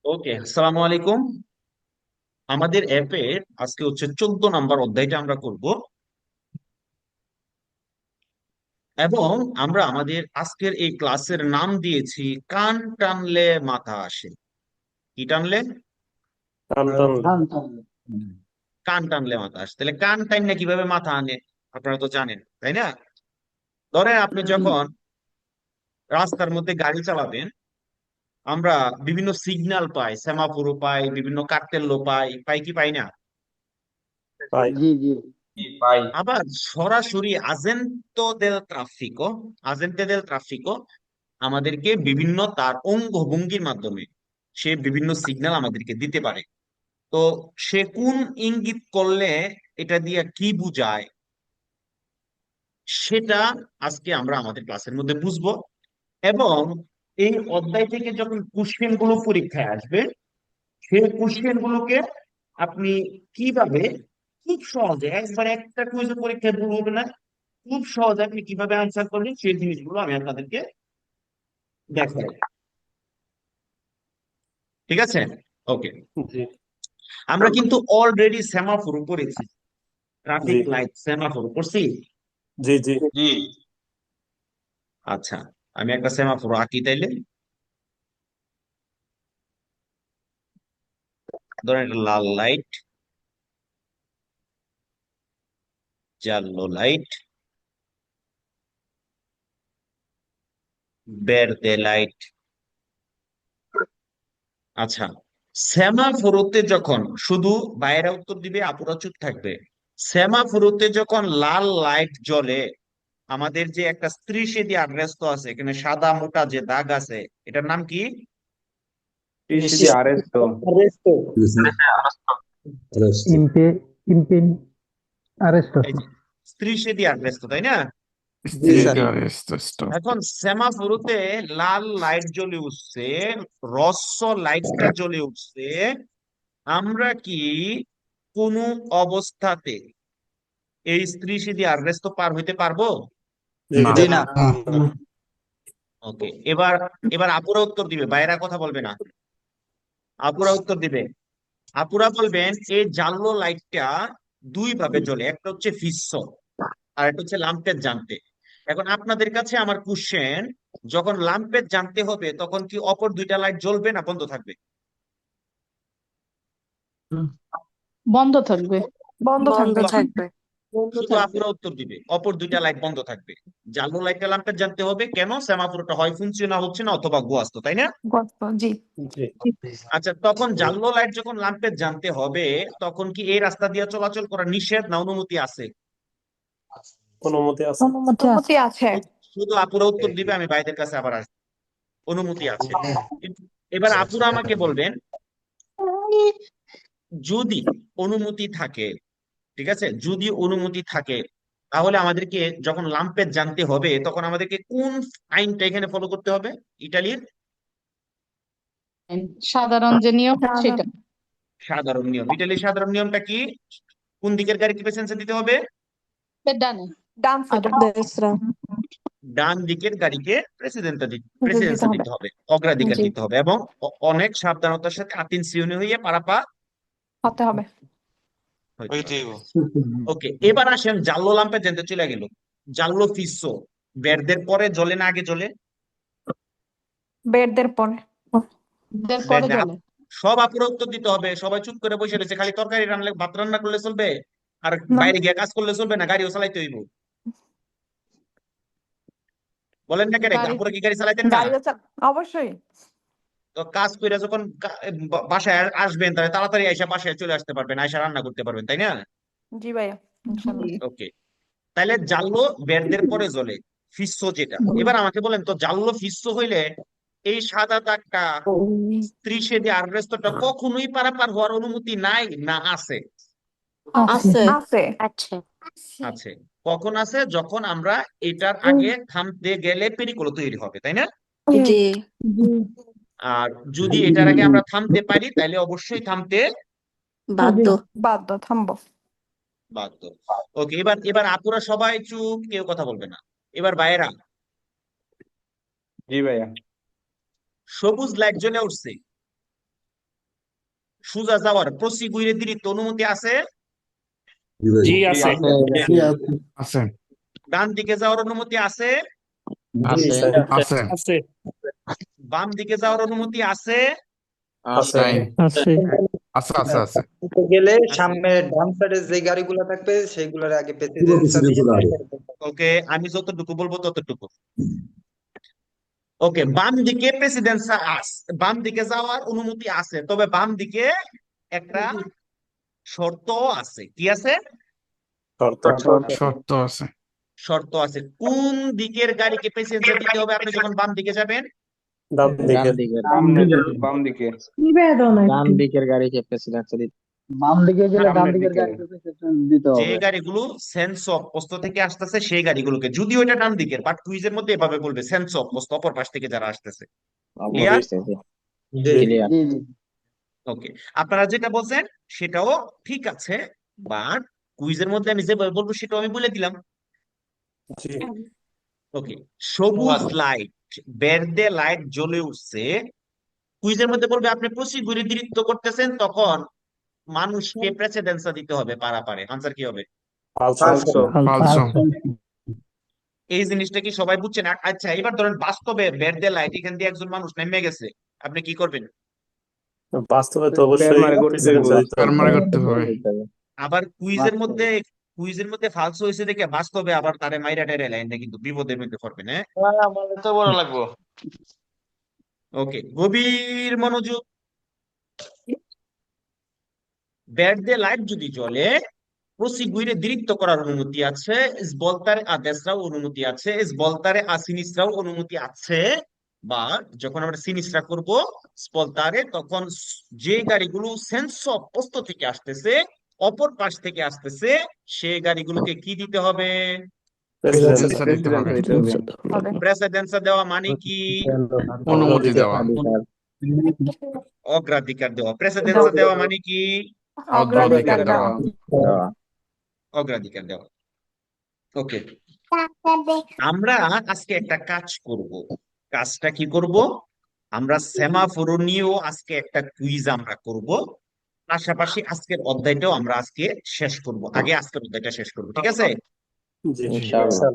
ওকে, আসসালামু আলাইকুম। আমাদের অ্যাপের আজকে হচ্ছে 14 নাম্বার অধ্যায়টা আমরা করব, এবং আমরা আমাদের আজকের এই ক্লাসের নাম দিয়েছি কান টানলে মাথা আসে। কি টানলে? টান টানলে। হুম। কান টানলে মাথা আসে। তাহলে কান টানলে কিভাবে মাথা আনে আপনারা তো জানেন, তাই না? ধরেন আপনি যখন রাস্তার মধ্যে গাড়ি চালাবেন, আমরা বিভিন্ন সিগন্যাল পাই, সেমাফোরও পাই, বিভিন্ন কার্টেলও পাই, পাই কি পাই না? পাই। জি জি পাই। আবার সরাসরি আজেন্তে দেল ট্রাফিকো আমাদেরকে বিভিন্ন তার অঙ্গভঙ্গির মাধ্যমে সে বিভিন্ন সিগন্যাল আমাদেরকে দিতে পারে। তো সে কোন ইঙ্গিত করলে এটা দিয়ে কি বুঝায়, সেটা আজকে আমরা আমাদের ক্লাসের মধ্যে বুঝবো। এবং এই অধ্যায় থেকে যখন কোশ্চেন গুলো পরীক্ষায় আসবে, সেই কোশ্চেন গুলোকে আপনি কিভাবে খুব সহজে, একবার একটা কুইজ পরীক্ষায় ভুল হবে না, খুব সহজে আপনি কিভাবে আনসার করবেন সেই জিনিসগুলো আমি আপনাদেরকে দেখাই। ঠিক আছে? ওকে। জি আমরা কিন্তু অলরেডি সেমাফোর করেছি, জি ট্রাফিক লাইট সেমাফোর করছি। জি জি জি। আচ্ছা, আমি একটা সেমাফোর আঁকি তাইলে। ধরেন একটা লাল লাইট, জালো লাইট, বেরদে লাইট। আচ্ছা, সেমাফোরতে যখন শুধু বাইরে উত্তর দিবে, আপুরা চুপ থাকবে। সেমাফোরতে যখন লাল লাইট জ্বলে, আমাদের যে একটা স্ত্রী সেদি আগ্রস্ত আছে, এখানে সাদা মোটা যে দাগ আছে, এটার নাম কি? টিসিডি আরেস্টো। arresto আরেস্টো। impe impen arresto এই যে স্ত্রী সেদি আগ্রস্ত, তাই না? জি জি স্যার এখন সেমাফোরতে লাল লাইট জ্বলে উঠছে, রস্য লাইটটা জ্বলে উঠছে। আমরা কি কোনো অবস্থাতে এই স্ত্রী সেদি আগ্রস্ত পার হইতে পারবো? জি না ওকে, এবার এবার আপুরা উত্তর দিবে, বাইরা কথা বলবে না। আপুরা উত্তর দিবে। আপুরা বলবেন এই জানলো লাইটটা দুই ভাবে জ্বলে, একটা হচ্ছে ফিস্স আর একটা হচ্ছে লাম্পের জানতে। এখন আপনাদের কাছে আমার কোশ্চেন, যখন লাম্পের জানতে হবে তখন কি অপর দুইটা লাইট জ্বলবে না বন্ধ থাকবে? বন্ধ থাকবে। বন্ধ বন্ধ থাকবে। থাকবে। বন্ধ শুধু থাকবে। আপুরা উত্তর দিবে, অপর দুইটা লাইট বন্ধ থাকবে। জানলো লাইটটা লাম্পের জানতে হবে কেন? সেমাফোরটা হয় ফুনকশন হচ্ছে না, অথবা গোয়াস্ত, তাই না? গল্প জি। জি আচ্ছা, তখন জানলো লাইট যখন লাম্পের জানতে হবে, তখন কি এই রাস্তা দিয়ে চলাচল করা নিষেধ না অনুমতি আছে? অনুমতি আছে। অনুমতি আছে। শুধু আপুরা উত্তর দিবে, আমি ভাইদের কাছে আবার আসবো। অনুমতি আছে। কিন্তু এবার আপুরা আমাকে বলবেন, যদি অনুমতি থাকে, ঠিক আছে, যদি অনুমতি থাকে, তাহলে আমাদেরকে যখন লাম্পের জানতে হবে তখন আমাদেরকে কোন আইনটা এখানে ফলো করতে হবে? ইটালির সাধারণ যে নিয়ম সেটা। সাধারণ নিয়ম। ইটালির সাধারণ নিয়মটা কি? কোন দিকের গাড়িকে পেসেন্সে দিতে হবে? ডানে। ডান আর সাইডে। দেশরা ডান দিকের গাড়িকে দিতে প্রেসিডেন্সে হবে। দিতে হবে, অগ্রাধিকার জি দিতে হবে, এবং অনেক সাবধানতার সাথে আতিনসিউনি হইয়ে পারাপা হতে হবে। হইতে হবে। ওকে, এবার আসেন জাল্লো লাম্পে জানতে চলে গেল। জাল্লো ফিসো বেরদের পরে জ্বলে না আগে জ্বলে? বেডদের পরে। এর পরে বেরদে জ্বলে। সব আপুরা উত্তর দিতে হবে, সবাই চুপ করে বসে রয়েছে, খালি তরকারি রান্না ভাত রান্না করলে চলবে আর না বাইরে গিয়ে কাজ করলে চলবে না, গাড়িও চালাইতে হইব? বলেন না কেন, গাড়ি আপুরা কি গাড়ি চালাইতেন না? গাড়িও অবশ্যই। তো কাজ করে যখন বাসায় আসবেন, তাহলে তাড়াতাড়ি আইসা বাসায় চলে আসতে পারবেন, আইসা রান্না করতে পারবেন, তাই না? জি ভাইয়া ইনশাল্লাহ। ওকে, তাহলে জাল্লো বেরদের পরে জ্বলে, ফিসো যেটা। এবার আমাকে বলেন তো, জাল্লো ফিসো হইলে এই সাদা দাগটা, ত্রিশে যে আর্রেস্টটা কখনোই পারাপার হওয়ার অনুমতি নাই না আছে? আছে আছে। আচ্ছা। আছে। কখন আছে? যখন আমরা এটার আগে থামতে গেলে পেরিকোলো তৈরি হবে, তাই না? জি। আর যদি এটার আগে আমরা থামতে পারি, তাহলে অবশ্যই থামতে বাধ্য। বাধ্য থামবো। বাধ্য। ওকে, এবার এবার আপুরা সবাই চুপ, কেউ কথা বলবে না। এবার ভাইয়েরা, জি ভাইয়া। সবুজ লাইট জ্বলে উঠছে, সোজা যাওয়ার প্রসিকিউরের দৃঢ় অনুমতি আছে, জি আছে। আছে ডান দিকে যাওয়ার অনুমতি আছে, জি স্যার আছে আছে বাম দিকে যাওয়ার অনুমতি আছে। আছে আছে আছে আছে আছে গেলে আছে। সামনে ডান সাইডে যে গাড়িগুলো থাকবে সেইগুলোর আগে প্রেসিডেন্ট ওকে, আমি যতটুকু বলবো ততটুকু। ওকে, বাম দিকে প্রেসিডেন্ট বাম দিকে যাওয়ার অনুমতি আছে, তবে বাম দিকে একটা শর্ত আছে। কি আছে? শর্ত শর্ত আছে শর্ত আছে। কোন দিকের গাড়িকে প্রেসিডেন্সি দিতে হবে আপনি যখন বাম দিকে যাবেন? ডান দিকে বাম দিকে ডান দিকের গাড়িকে প্রেসিডেন্সি দিতে বাম দিকে গেলে ডান সামনের দিকের দিকে। গাড়ি দিতে যে হবে গাড়িগুলো সেন্স অফ পোস্ট থেকে আসতেছে সেই গাড়িগুলোকে, যদিও এটা ডান দিকের, বাট কুইজের মধ্যে এভাবে বলবে সেন্স অফ পোস্ট, অপর পাশ থেকে যারা আসতেছে। ক্লিয়ার? ক্লিয়ার জি জি ওকে, আপনারা যেটা বলছেন সেটাও ঠিক আছে, বাট কুইজের মধ্যে আমি যেভাবে বলবো সেটাও আমি বলে দিলাম। জি ওকে, সবুজ লাইট, বের্দে লাইট জ্বলে উঠছে, কুইজের মধ্যে বলবে আপনি প্রসিকিউরে দৃঢ় করতেছেন, তখন মানুষকে প্রেসিডেন্সা দিতে হবে পারাপারে। আনসার কি হবে? ফালসো ফালসো এই জিনিসটা কি সবাই বুঝছেন? আচ্ছা, এবার ধরেন বাস্তবে বের্দে লাইট, এখান দিয়ে একজন মানুষ নেমে গেছে, আপনি কি করবেন? বাস্তবে তো অবশ্যই প্রেসিডেন্সি দিতে হবে কারমারে করতে হবে আবার কুইজের মধ্যে ফালসো হয়েছে দেখে বাস্তবে আবার তারে মাইরা টাইরা লাইন না, কিন্তু বিপদের মধ্যে পড়বেন। হ্যাঁ, তো বড় লাগবো। ওকে, গভীর মনোযোগ। বের্দে লাইট যদি জ্বলে, প্রসিকিউরে দৃঢ় করার অনুমতি আছে, স্বল্তারে আদেশরাও অনুমতি আছে, স্বল্তারে আসিনিসরাও অনুমতি আছে। বা যখন আমরা সিনিসরা করব স্পলতারে, তখন যে গাড়িগুলো সেন্স অফ পোস্ট থেকে আসতেছে, অপর পাশ থেকে আসতেছে, সেই গাড়িগুলোকে কি দিতে হবে? প্রেসিডেন্সি দিতে হবে হবে প্রেসিডেন্সা দেওয়া মানে কি? অনুমতি দেওয়া অগ্রাধিকার দেওয়া। প্রেসিডেন্সা দেওয়া মানে কি? অগ্রাধিকার দেওয়া অগ্রাধিকার দেওয়া। ওকে, আমরা আজকে একটা কাজ করব। কাজটা কি করব? আমরা সেমাফোর নিয়েও আজকে একটা কুইজ আমরা করব, পাশাপাশি আজকের অধ্যায়টাও আমরা আজকে শেষ করব। আগে আজকের অধ্যায়টা শেষ করব, ঠিক আছে? জি ইনশাআল্লাহ।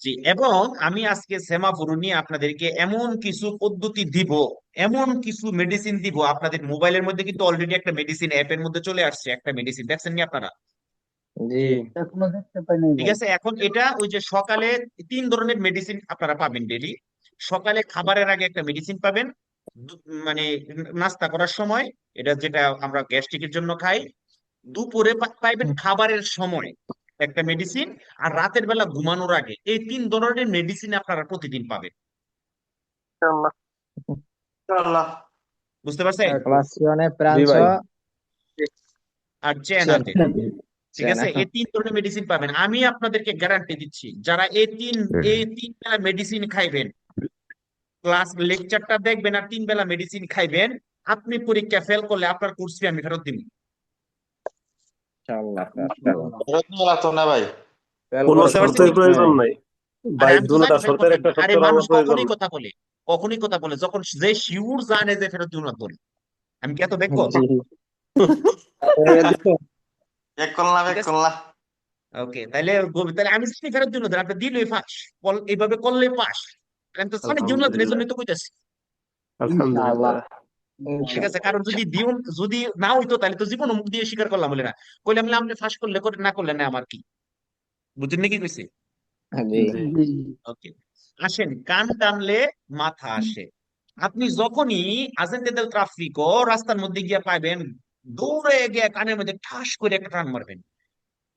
জি, এবং আমি আজকে সেমাফোর নিয়ে আপনাদেরকে এমন কিছু পদ্ধতি দিব, এমন কিছু মেডিসিন দিব। আপনাদের মোবাইলের মধ্যে কিন্তু অলরেডি একটা মেডিসিন অ্যাপের মধ্যে চলে আসছে, একটা মেডিসিন দেখছেন নি আপনারা? জি এখনো দেখতে পাই নাই ঠিক আছে, এখন এটা ওই যে সকালে 3 ধরনের মেডিসিন আপনারা পাবেন ডেইলি। সকালে খাবারের আগে একটা মেডিসিন পাবেন, মানে নাস্তা করার সময়, এটা যেটা আমরা গ্যাস্ট্রিকের জন্য খাই। দুপুরে পাইবেন খাবারের সময় একটা মেডিসিন, আর রাতের বেলা ঘুমানোর আগে। এই 3 ধরনের মেডিসিন আপনারা প্রতিদিন পাবেন। বুঝতে পারছেন? ক্লাসিয়নে জি প্রাঞ্চ ভাই। আর চেনাতে, ঠিক আছে, এই 3 ধরনের মেডিসিন পাবেন। আমি আপনাদেরকে গ্যারান্টি দিচ্ছি, যারা এই তিন বেলা মেডিসিন খাইবেন, ক্লাস লেকচারটা দেখবেন আর 3 বেলা মেডিসিন খাইবেন, আপনি পরীক্ষা ফেল করলে আপনার কোর্স ফি আমি ফেরত দিব। কোনো বুঝতে পারছেন? শর্তের প্রয়োজন নাই আরে ভাই, আমি তো দুটা জানি ফেল শর্তের করবেন একটা না। আরে শর্তের মানুষ আমার প্রয়োজন কখনোই কথা বলে যখন যে শিউর জানে যে ফেরত দিব না বলে। আমি কি এত দেখবো? ওকে, তাহলে তাহলে আমি জানি ফেরত দিব না, আপনি দিলই ফাঁস, এইভাবে করলে পাস। আমি তো জানি দিব না, এই জন্যই তো কইতাছি। আলহামদুলিল্লাহ ঠিক আছে, কারণ যদি না হইতো তাহলে তো জীবন মুখ দিয়ে স্বীকার করলাম বলে না, কইলাম না আপনি ফাঁস করলে করে, না করলে না, আমার কি? বুঝছেন নাকি কইছি? জি জি ওকে, আসেন, কান টানলে মাথা আসে। আপনি যখনই আজেন্টেদাল ট্রাফিকও রাস্তার মধ্যে গিয়ে পাইবেন, দৌড়ে গিয়ে কানের মধ্যে ঠাস করে একটা টান মারবেন।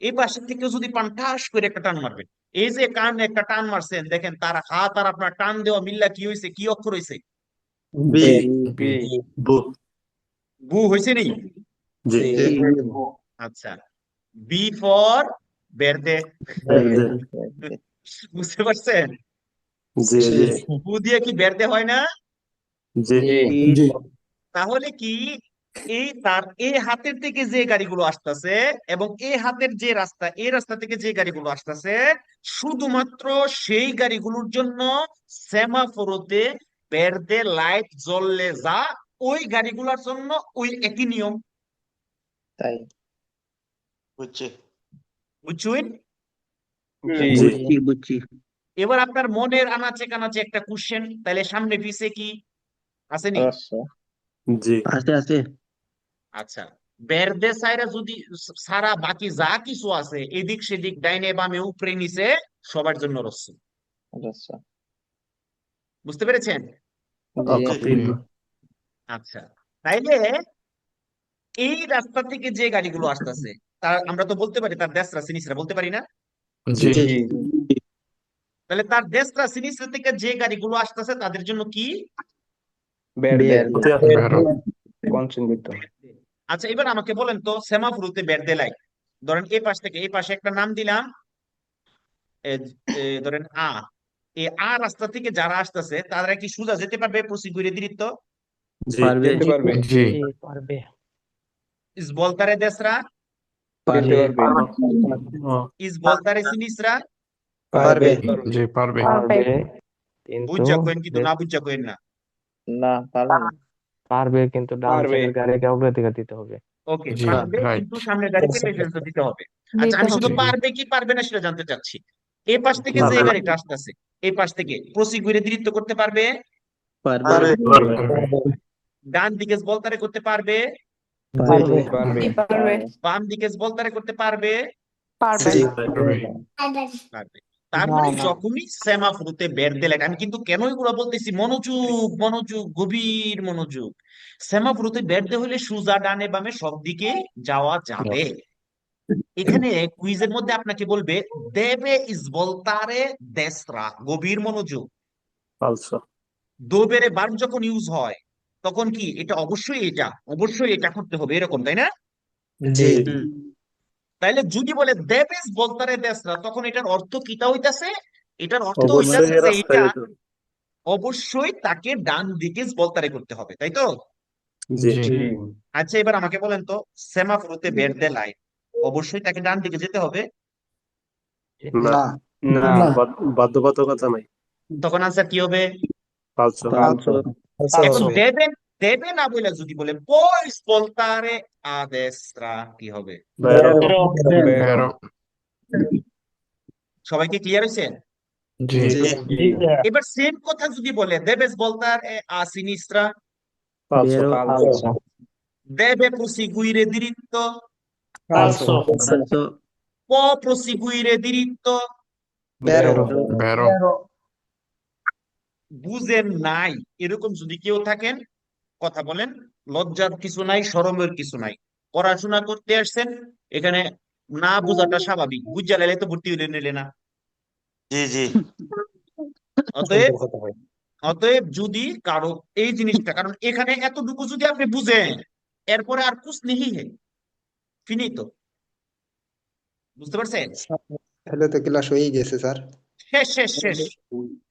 এই পাশে থেকে যদি পান, ঠাস করে একটা টান মারবেন। এই যে কান একটা টান মারছেন, দেখেন তার হাত আর আপনার টান দেওয়া মিল্লা কি হয়েছে, কি অক্ষর হয়েছে? বি জি বু বু হয়েছে নি? জি আচ্ছা, বি ফর বেরদে। বুঝতে পারছেন? জি জি বু দিয়ে কি বেরদে হয় না? জি জি তাহলে কি এই হাতের থেকে যে গাড়িগুলো আসতেছে এবং এই হাতের যে রাস্তা, এই রাস্তা থেকে যে গাড়িগুলো আসতেছে, শুধুমাত্র সেই গাড়িগুলোর জন্য সেমাফোরতে বেরদে লাইট জ্বললে যা ওই গাড়িগুলোর জন্য ওই একই নিয়ম। তাই। বুঝছি। বুঝছেন? জি জি বুঝছি। এবার আপনার মনের আনাচে কানাচে একটা কোশ্চেন, তাহলে সামনে পিছে কি আসেনি? হ্রস্ব। জি আছে। আচ্ছা, বেরদে সাইরা যদি সারা বাকি যা কিছু আছে এদিক সেদিক ডাইনে বামে উপরে নিচে সবার জন্য হ্রস্ব। হ্রস্ব। বুঝতে পেরেছেন? জি। ওকে আচ্ছা, তাইলে এই রাস্তা থেকে যে গাড়িগুলো আসতেছে তার আমরা তো বলতে পারি তার দেশরা সিনিসরা, বলতে পারি না? জি জি তাহলে তার দেশরা সিনিসরা থেকে যে গাড়িগুলো আসতেছে তাদের জন্য কি? বেরদে বেরো কনচিন্তিত। আচ্ছা, এবার আমাকে বলেন তো সেমাফোরতে বেরদে লাইট, ধরেন এই পাশ থেকে এই পাশে একটা নাম দিলাম, ধরেন এই রাস্তা থেকে যারা আসতেছে তারা কি সোজা যেতে পারবে প্রসিকিউরে দৃত্ত? জি যেতে পারবে। জি পারবে। ইস বলতারে দেশরা, যেতে পারবে। ইস বলতারে সিনিসরা, পারবে। জি পারবে পারবে। বুঝা কোয়েন কিন্তু না বুঝা কোয়েন না। না, পারবে না। পারবে, কিন্তু ডান পারবে। সাইডের গাড়িকে অগ্রাধিকার দিতে হবে। ওকে, জি পারবে রাইট কিন্তু সামনের গাড়িকে প্রেফারেন্স দিতে হবে। আচ্ছা, দিতে আমি শুধু হবে। পারবে কি পারবে না সেটা জানতে চাচ্ছি। এই পাশ থেকে যে পারবে। গাড়িটা আসতেছে এই পাশ থেকে প্রসিকিউরে দৃত্ত করতে পারবে, পারবে। ডান দিকে বলতারে করতে পারবে, পারবে। পারবে। জি পারবে। বাম দিকে বলতারে করতে পারবে, পারবে। জি। পারবে। তার মানে যখনই সেমাফোরতে বেরদে লাইট, আমি কিন্তু কেন এগুলো বলতেছি, মনোযোগ মনোযোগ গভীর মনোযোগ। সেমাফোরতে বেরদে হলে সোজা ডানে বামে সব দিকে যাওয়া যাবে। এখানে কুইজের মধ্যে আপনাকে বলবে দেবে ইস বলতারে দেসরা, গভীর মনোযোগ। ফালসো দোবেরে বার্ব যখন ইউজ হয় তখন কি এটা অবশ্যই এটা করতে হবে, এরকম তাই না? জি। তাইলে যদি বলে দেবেস বলতারে দেসরা, তখন এটার অর্থ কিটা হইতাছে? এটার অর্থ অবশ্যই হইতাছে যে রাস্তায় এটা যেতে হবে। অবশ্যই তাকে ডান দিকে বলতারে করতে হবে, তাই তো? জি জি আচ্ছা, এবার আমাকে বলেন তো সেমাফোরতে বেরদে লাইট অবশ্যই তাকে ডান দিকে যেতে হবে? না না বাধ্যবাধকতা নাই তখন আনসার কি হবে? ফালসো ফালসো। এখন দেবে দেবে না বলে যদি বলে পয়স বলতারে আদেস্ত্রা, কি হবে? বেরো বেরো। সবাইকে ক্লিয়ার হয়েছে? জি জি এবার সেম কথা যদি বলে দেবেস বলতার সিনিস্ত্রা, ফালসো ফালসো। deve proseguire diritto, ফালসো può proseguire diritto, বেরো। বেরো বুঝেন নাই এরকম যদি কেউ থাকেন কথা বলেন, লজ্জার কিছু নাই, শরমের কিছু নাই। পড়াশোনা করতে আসছেন, এখানে না বোঝাটা স্বাভাবিক, বুঝা লাইলে তো ভর্তি হইলে নিলে না। জি অতএব অতএব যদি কারো এই জিনিসটা, কারণ এখানে এতটুকু যদি আপনি বুঝেন এরপরে আর কুছ নেই হে, ফিনিতো। বুঝতে পারছেন? তাহলে তো ক্লাস হয়ে গেছে স্যার। শেষ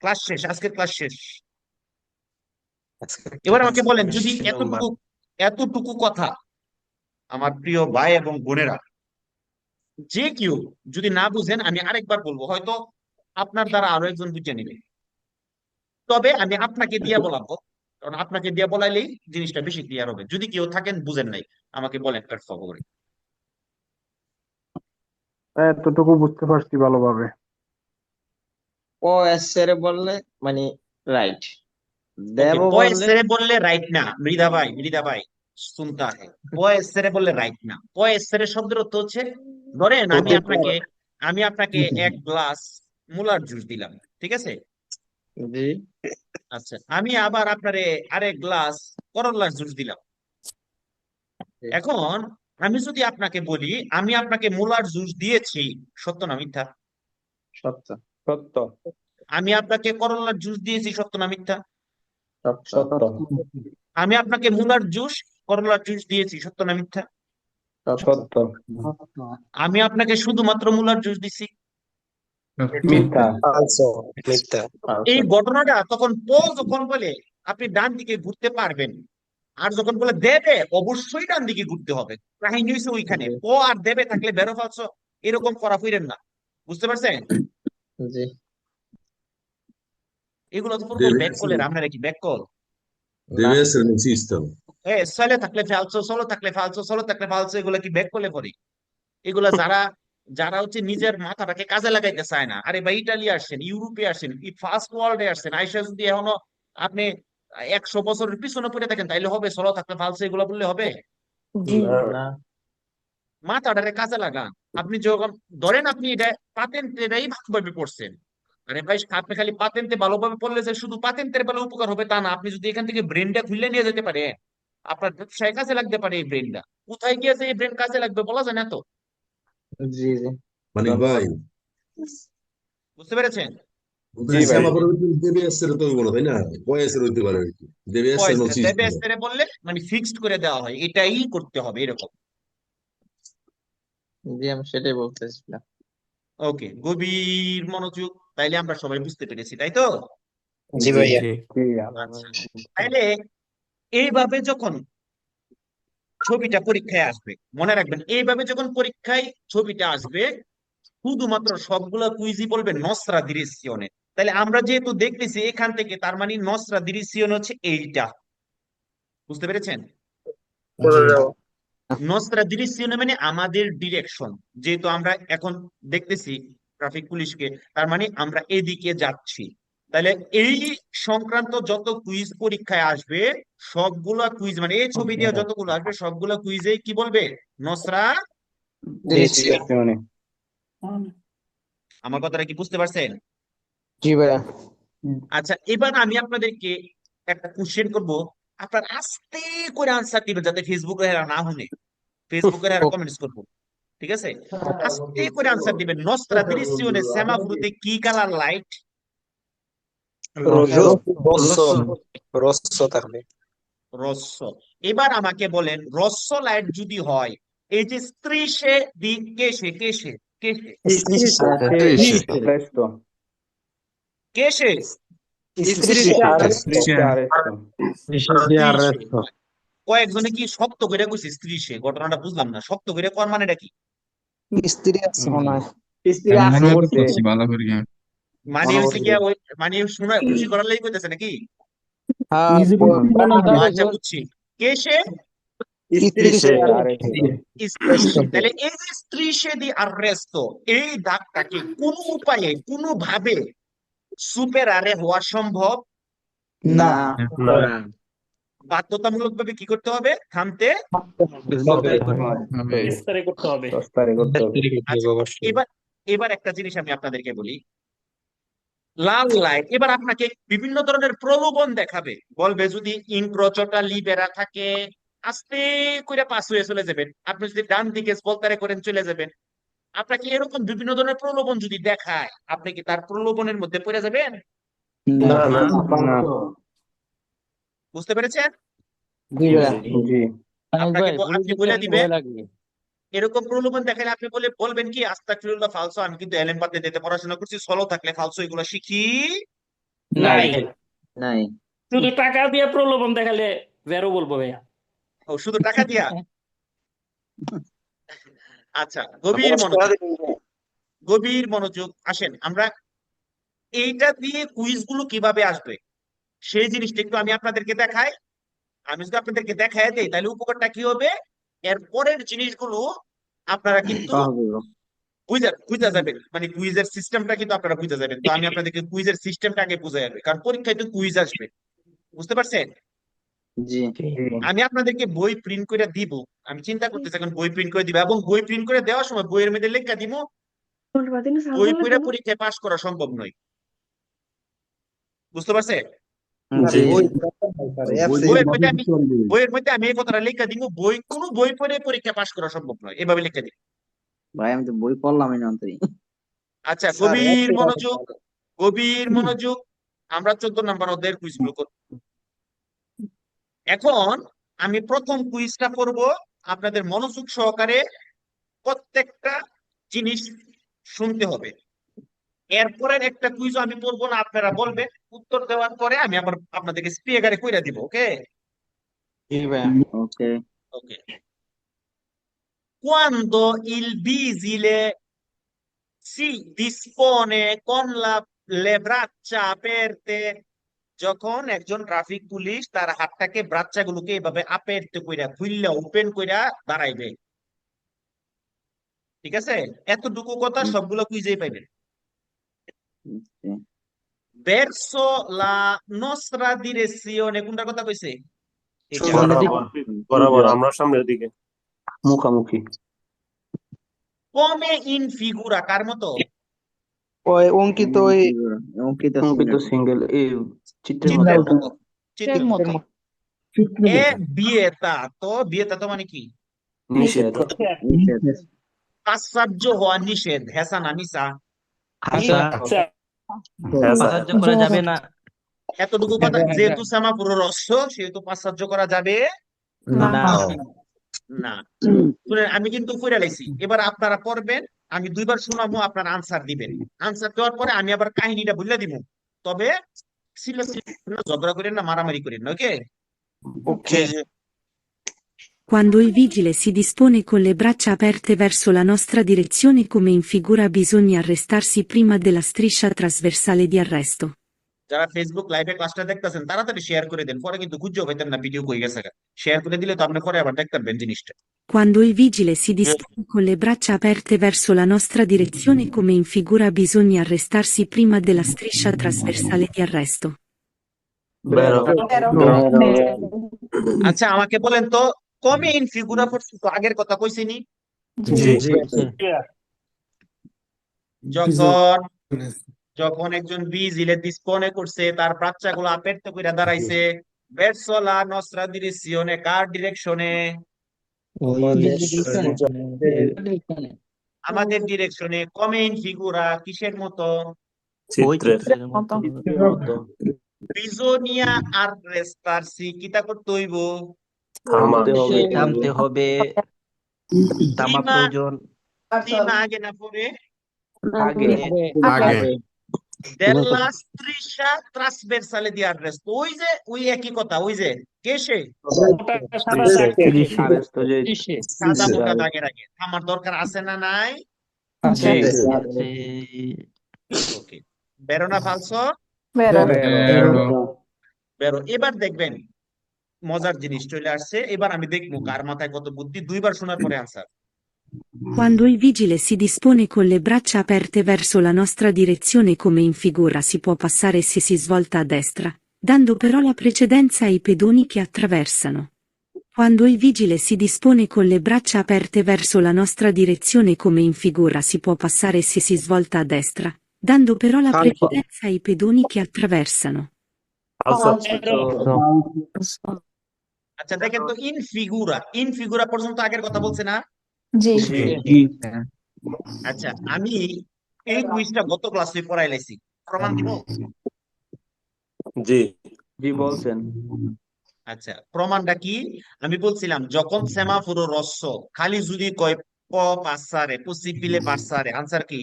ক্লাস শেষ, আজকের ক্লাস শেষ। এবার আমাকে বলেন, যদি এতটুকু কথা আমার প্রিয় ভাই এবং বোনেরা, যে কেউ যদি না বুঝেন আমি আরেকবার বলবো, হয়তো আপনার দ্বারা আরো একজন বুঝে নেবে, তবে আমি আপনাকে দিয়ে বলাবো, কারণ আপনাকে দিয়ে বলাইলেই জিনিসটা বেশি ক্লিয়ার হবে। যদি কেউ থাকেন বুঝেন নাই আমাকে বলেন প্ল্যাটফর্ম করে। এতটুকু বুঝতে পারছি ভালোভাবে। ও এসরে বললে মানে রাইট। দেব বললে পয়েসরে বললে রাইট না, মৃধা ভাই শুনতে হয়। পয়েসরে বললে রাইট না। পয়েসরে শব্দের অর্থ হচ্ছে, ধরেন আমি আপনাকে এক গ্লাস মুলার জুস দিলাম, ঠিক আছে? জি। আচ্ছা, আমি আবার আপনারে আরেক গ্লাস করল্লার জুস দিলাম। এখন আমি যদি আপনাকে বলি আমি আপনাকে মুলার জুস দিয়েছি, সত্য না মিথ্যা? সত্য। সত্য। আমি আপনাকে করল্লার জুস দিয়েছি, সত্য না মিথ্যা? সত্য। আমি আপনাকে মুলার জুস করল্লার জুস দিয়েছি, সত্য না মিথ্যা? সত্য। আমি আপনাকে শুধুমাত্র মুলার জুস দিছি। মিথ্যা। এই ঘটনাটা তখন যখন বলে আপনি ডান দিকে ঘুরতে পারবেন, আর যখন বলে দেবে অবশ্যই ডান দিকে ঘুরতে হবে, কাহিনী হয়েছে ওইখানে। আর দেবে থাকলে বেরো ফালছো, এরকম করা ফিরেন না। বুঝতে পারছেন? জি। এগুলো তো পুরো ব্যাক কলের, আপনারা কি ব্যাক কল? না, সলে থাকলে ফালসো, সলো থাকলে ফালসো, সলো থাকলে ফালসো, এগুলো কি ব্যাক কলে পড়ে? এগুলা যারা যারা হচ্ছে নিজের মাথাটাকে কাজে লাগাইতে চায় না, আরে ভাই ইটালি আসছেন, ইউরোপে আসছেন, ফার্স্ট ওয়ার্ল্ডে আসছেন, আইসা যদি এখনো আপনি 100 বছরের পিছনে পড়ে থাকেন তাইলে হবে? সলো থাকলে ফালসো এগুলো বললে হবে? জি না, মাথাটারে কাজে লাগান। আপনি যখন ধরেন আপনি এটা পাতেন্টেরাই ভালোভাবে পড়ছেন, আরে ভাই আপনি খালি পাতেন্টে ভালোভাবে পড়লে যে শুধু পাতেন্টের বেলা উপকার হবে তা না, আপনি যদি এখান থেকে ব্রেনটা খুলে নিয়ে যেতে পারেন আপনার ব্যবসায় কাজে লাগতে পারে। এই ব্রেনটা কোথায় গিয়েছে, এই ব্রেন কাজে লাগবে বলা যায় না তো। জি জি, মানিক ভাই, বুঝতে পেরেছেন? জি ভাই, দেবের তো হইবো না, তাই না? বয়সের হইতে পারে আর কি, দেবের দেবে এস্তেরে বললে মানে ফিক্সড করে দেওয়া হয়, এটাই করতে হবে এরকম। জি আমি সেটাই বলতেছিলাম। ওকে, গভীর মনোযোগ। তাইলে আমরা সবাই বুঝতে পেরেছি, তাই তো? জি ভাইয়া। জি জি আচ্ছা, তাইলে এইভাবে যখন ছবিটা পরীক্ষায় আসবে, মনে রাখবেন এইভাবে যখন পরীক্ষায় ছবিটা আসবে শুধুমাত্র সবগুলো কুইজই বলবে নসরা দিরেসিওনে। তাহলে আমরা যেহেতু দেখতেছি এখান থেকে, তার মানে নসরা দিরেসিওন হচ্ছে এইটা। বুঝতে পেরেছেন? নসরা দিরেসিওনে মানে আমাদের ডিরেকশন। যেহেতু আমরা এখন দেখতেছি ট্রাফিক পুলিশকে, তার মানে আমরা এদিকে যাচ্ছি। তাহলে এই সংক্রান্ত যত কুইজ পরীক্ষায় আসবে সবগুলা কুইজ, মানে এই ছবি দিয়ে যতগুলো আসবে সবগুলা কুইজে কি বলবে? নসরা। ডিরেকশনে। আমার কথাটা কি বুঝতে পারছেন? জি ভাইয়া। আচ্ছা, এবার আমি আপনাদেরকে একটা কোশ্চেন করব, আপনার আস্তে করে আনসার দিবেন যাতে ফেসবুকে এরা না শুনে, ফেসবুকে এরা কমেন্টস করবো, ঠিক আছে? আস্তে করে আনসার দিবেন। নস্ত্রা দৃশ্যনে সেমাফোরতে কি কালার লাইট? রস্য থাকবে। রস্য। এবার আমাকে বলেন রস্য লাইট যদি হয়, এই যে স্ত্রীশে দি কেশে কেশে কেশে Presto. কেশে Arresto. কয়েকজনে কি শক্ত করে কইছে স্ত্রী সে, ঘটনাটা বুঝলাম না, শক্ত করে কর মানেটা কি? স্ত্রী আছে মনে হয়। মানে হচ্ছে গিয়া ওই মানে শোনা খুশি করার লাগি কইতেছে নাকি? হ্যাঁ, আচ্ছা বুঝছি। কেশে স্ত্রী স্ত্রী সে। তাহলে এই যে স্ত্রী সে দি আররেস্ট, এই দাগটাকে কোন উপায়ে কোনোভাবে সুপেরারে হওয়া সম্ভব না, বাধ্যতামূলক ভাবে কি করতে হবে? থামতে। Tostare করতে হবে। আচ্ছা, এবার এবার একটা জিনিস আমি আপনাদেরকে বলি, লাল লাইট এবার আপনাকে বিভিন্ন ধরনের প্রলোভন দেখাবে, বলবে যদি ইনক্রোচটা লিবেরা থাকে আস্তে করে পাস হয়ে চলে যাবেন, আপনি যদি ডান দিকে বলতারে করেন চলে যাবেন। আপনাকে এরকম বিভিন্ন ধরনের প্রলোভন যদি দেখায়, আপনি কি তার প্রলোভনের মধ্যে পড়ে যাবেন? না। বুঝতে পেরেছেন? জি। আপনাকে আপনি বলে দিবেন, এরকম প্রলোভন দেখালে আপনি বলবেন কি আস্তাগফিরুল্লাহ ফালসো, আমি কিন্তু এলেম বাদ দিতে পড়াশোনা করছি, সলো থাকলে ফালসো এগুলো শিখি নাই। নাই। শুধু টাকা দিয়ে প্রলোভন দেখালে ভেরো বলবো ভাইয়া। ও শুধু টাকা দিয়া? আচ্ছা, গভীর মনোযোগ, গভীর মনোযোগ। আসেন আমরা এইটা দিয়ে কুইজ গুলো কিভাবে আসবে সেই জিনিসটা একটু আমি আপনাদেরকে দেখাই। আমি যদি আপনাদেরকে দেখাই দেই তাহলে উপকারটা কি হবে, এর পরের জিনিসগুলো আপনারা কিন্তু বুঝা যাবেন, মানে কুইজের সিস্টেমটা কিন্তু আপনারা বুঝা যাবেন। তো আমি আপনাদেরকে কুইজের সিস্টেমটা আগে বুঝাই যাবে, কারণ পরীক্ষায় তো কুইজ আসবে। বুঝতে পারছেন? জি। আমি আপনাদেরকে বই প্রিন্ট করে দিব, আমি চিন্তা করতেছি এখন বই প্রিন্ট করে দিব, এবং বই প্রিন্ট করে দেওয়ার সময় বইয়ের মধ্যে লেখা দিব বই পড়ে পরীক্ষায় পাশ করা সম্ভব নয়। বুঝতে পারছে? জি। বইয়ের মধ্যে আমি এই কথাটা লেখা দিব, কোনো বই পড়ে পরীক্ষা পাশ করা সম্ভব নয়, এভাবে লেখা দিব। ভাই আমি তো বই পড়লামই না অন্তরি। আচ্ছা, গভীর মনোযোগ, গভীর মনোযোগ। আমরা 14 নম্বর অধ্যায়ের কুইজ গুলো করব। এখন আমি প্রথম কুইজটা করব, আপনাদের মনোযোগ সহকারে প্রত্যেকটা জিনিস শুনতে হবে। এরপরের একটা কুইজ আমি পড়বো না, আপনারা বলবেন, উত্তর দেওয়ার পরে আমি আবার আপনাদেরকে স্পিয়ারে কইরা দিব। ওকে জি ভাই। ওকে। ওকে। Quando il vigile si dispone con la le braccia aperte, যখন একজন ট্রাফিক পুলিশ তার হাতটাকে ব্রাচ্চাগুলোকে এভাবে আপেরতে কইরা খুইল্লা ওপেন কইরা দাঁড়াইবে, ঠিক আছে? এতটুকু কথা সবগুলো কুইজেই পাইবেন। verso la nostra direzione, কোনটার কথা কইছে? এটা বরাবর আমরা সামনের দিকে। মুখামুখি। come in figura, কার মতো? ওই অঙ্কিত ওই অঙ্কিত অঙ্কিত সিঙ্গেল এই চিত্রের চিত্রের মতো। মতো, চিত্রের মতো। এ বিয়েতা তো মানে কি? নিষেধ। পাশ্চার্য হওয়া নিষেধ, হেসা না নিসা? আচ্ছা সাহায্য করা যাবে না। এতটুকু কথা, যেহেতু সেমাফোর রস্য সেহেতু পাশ্চার্য করা যাবে না না। শুনেন, আমি কিন্তু কইরা লাইছি, এবার আপনারা পড়বেন, আমি দুইবার শোনাবো, আপনারা আনসার দিবেন। আনসার দেওয়ার পরে আমি আবার কাহিনীটা বলে দিব, তবে ঝগড়া করেন না, মারামারি করেন না, ওকে? ওকে। Quando il vigile si dispone con le braccia aperte verso la nostra direzione come in figura bisogna arrestarsi prima della striscia trasversale di arresto. যারা ফেসবুক লাইভে ক্লাসটা দেখতেছেন তাড়াতাড়ি শেয়ার করে দেন, পরে কিন্তু খুঁজেও পাইতেন না ভিডিও কই গেছে। শেয়ার করে দিলে তো আপনি পরে আবার দেখতে পারবেন জিনিসটা। Quando il vigile si dispone con le braccia aperte verso la nostra direzione come in figura bisogna arrestarsi prima della striscia trasversale di arresto. আচ্ছা, আমাকে বলেন তো, কমে ইন ফিগুরা পড়ছি তো আগের কথা কইছিনি? যখন যখন একজন ভিজিলে ডিসপনে করছে, তার বাচ্চাগুলো আপেরতে কইরা দাঁড়াইছে, verso la nostra direzione, কার ডিরেকশনে? আমাদের ডিরেকশনে। কমে ইন ফিগুরা কিসের মতো? চিত্রের মতো। বিজোনিয়া আর রেস্তারসি, কিতা করতে হইব? থামতে হবে। থামা প্রিমা প্রয়োজন। প্রিমা আগে না পরে? আগে। della striscia trasversale di arresto, ওই একই কথা, ওই যে কে সে? সাদা মোটা দাগের আগে আমার দরকার আছে না নাই? ওকে, বেরো না ফালসো, বেরো। এবার দেখবেন মজার জিনিস চলে আসছে, এবার আমি দেখবো কার মাথায় কত বুদ্ধি। দুইবার শোনার পরে answer. Quando il vigile si dispone con le braccia aperte verso la nostra direzione come in figura si può passare se si svolta a destra, dando però la precedenza ai pedoni che attraversano. Quando il vigile si dispone con le braccia aperte verso la nostra direzione come in figura si può passare se si svolta a destra, dando però la precedenza ai pedoni che attraversano. আচ্ছা দেখেন তো, in ফিগুরা পর্যন্ত আগের কথা বলছে না? জি আচ্ছা, আমি এই কুইজটা গত ক্লাসে পড়াই লাইছি, প্রমাণ দিব? জি বলছেন। আচ্ছা, প্রমাণটা কি? আমি বলছিলাম যখন সেমাফোরো রস্য খালি যদি কয় প পাসারে, পসিবিলে পাসারে, আনসার কি?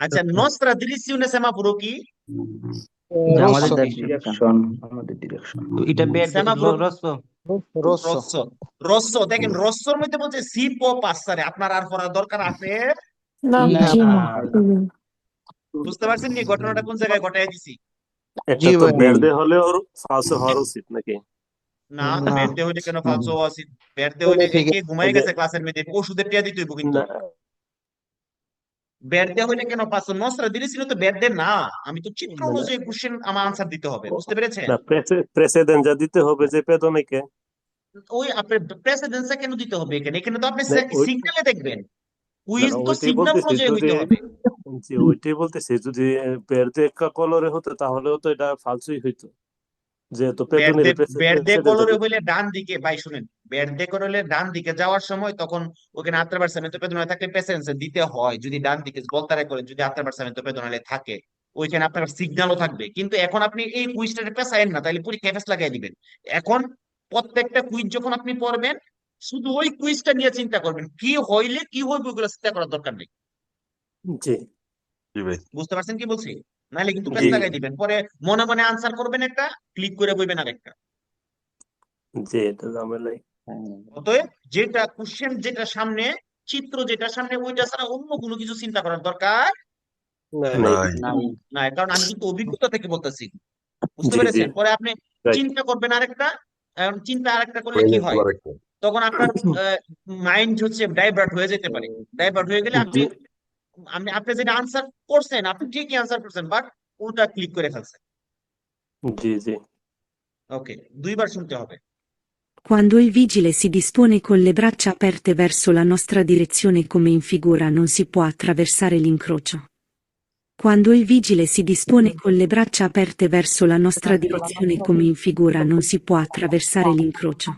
আচ্ছা, নস্ত্রা ডিরেকশনে সেমাফোরো কি? আমাদের ডিরেকশন। তো এটা সেমাফোরো রস্য। রস্য। দেখেন রস্যর মধ্যে বলছে সি প পাসারে, আপনার আর পড়ার দরকার আছে? বুঝতে পারছেন নি ঘটনাটা কোন জায়গায় ঘটাই দিছি? বেরদে হলে ওর ফালসো হওয়ার উচিত নাকি? না, বেরদে হইলে কেন ফালসো আছে? বেরদে হইলে কে ঘুমাই গেছে ক্লাসের মধ্যে, ওষুধের টিয়া দিতে হইব কিন্তু। বেরদে হইলে কেন ফালসো? নস্ত্রা ডিরেকশনে তো বেরদে না, আমি তো চিত্র অনুযায়ী কোশ্চেন আমার আনসার দিতে হবে, বুঝতে পেরেছেন? না, প্রেসিডেন্ট যা দিতে হবে যে পেদনিকে, ওই আপনার প্রেসিডেন্সে কেন দিতে হবে এখানে? এখানে তো আপনি সিগন্যালে দেখবেন, কুইজ তো ওইটাই সিগন্যাল বলতেছি, অনুযায়ী হইতে হবে। ওইটাই বলতেছি, যদি বেরদে কলরে হতো তাহলেও তো এটা ফালসুই হইতো, যেহেতু পেদনির বেরদে কলরে হইলে ডান দিকে, ভাই শুনেন, বেরদে কলরে ডান দিকে যাওয়ার সময় তখন ওখানে আত্রাভার্সামেন্তো পেদোনালে থাকলে প্রেসিডেন্সে দিতে হয়, যদি ডান দিকে বলতারে করে যদি আত্রাভার্সামেন্তো পেদোনালে থাকে ওইখানে আপনার সিগন্যালও থাকবে। কিন্তু এখন আপনি এই কুইজটাতে পেছায়েন না, তাহলে পরীক্ষায় ফেস লাগাই দিবেন। এখন প্রত্যেকটা কুইজ যখন আপনি পড়বেন শুধু ওই কুইজটা নিয়ে চিন্তা করবেন, কি হইলে কি হইবে ওগুলো চিন্তা করার দরকার নেই। জি বুঝতে পারছেন কি বলছি? নাহলে কিন্তু পেছ লাগাই দিবেন, পরে মনে মনে আনসার করবেন একটা, ক্লিক করে বইবেন আরেকটা। জি, এটা ঝামেলাই। অতএব যেটা কোশ্চেন, যেটা সামনে, চিত্র যেটা সামনে, ওইটা ছাড়া অন্য কোনো কিছু চিন্তা করার দরকার নাই না, কারণ আমি কিন্তু অভিজ্ঞতা থেকে বলতেছি, বুঝতে জি জি পেরেছেন? পরে আপনি রাইট চিন্তা করবেন আরেকটা, এখন চিন্তা আরেকটা করলে কি মাইনাস হয়, আবার একটা তখন আপনার মাইন্ড হচ্ছে ডাইভার্ট হয়ে যেতে পারে। ডাইভার্ট হয়ে গেলে আপনি জি আপনি যেটা আনসার করছেন, আপনি ঠিকই আনসার করছেন, বাট উল্টা ক্লিক করে ফেলছেন। জি জি ওকে, দুইবার শুনতে হবে। Quando il vigile si dispone con le braccia aperte verso la nostra direzione come in figura non si può attraversare l'incrocio. Quando il vigile si dispone con le braccia aperte verso la nostra direzione come in figura non si può attraversare l'incrocio.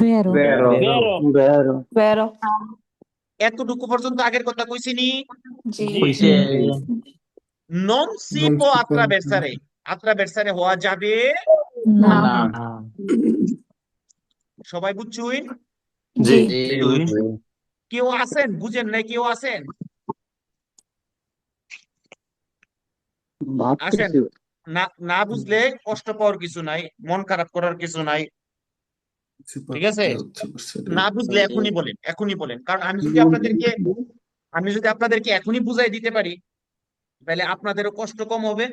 Vero. Vero. Vero. Vero. Vero. এতটুকু পর্যন্ত আগের কথা কইছিনি, Sì. Sì. non si può attraversare, attraversare হওয়া যাবে, No. No. সবাই বুঝছুই? জি Sì. কেউ আছেন বুঝেন নাই? কেউ আছেন? আসেন, না না বুঝলে কষ্ট পাওয়ার কিছু নাই, মন খারাপ করার কিছু নাই, ঠিক আছে? না বুঝলে এখনই বলেন, এখনই বলেন, কারণ আমি যদি আপনাদেরকে এখনই বুঝাই দিতে পারি, তাহলে আপনাদেরও কষ্ট কম হবে।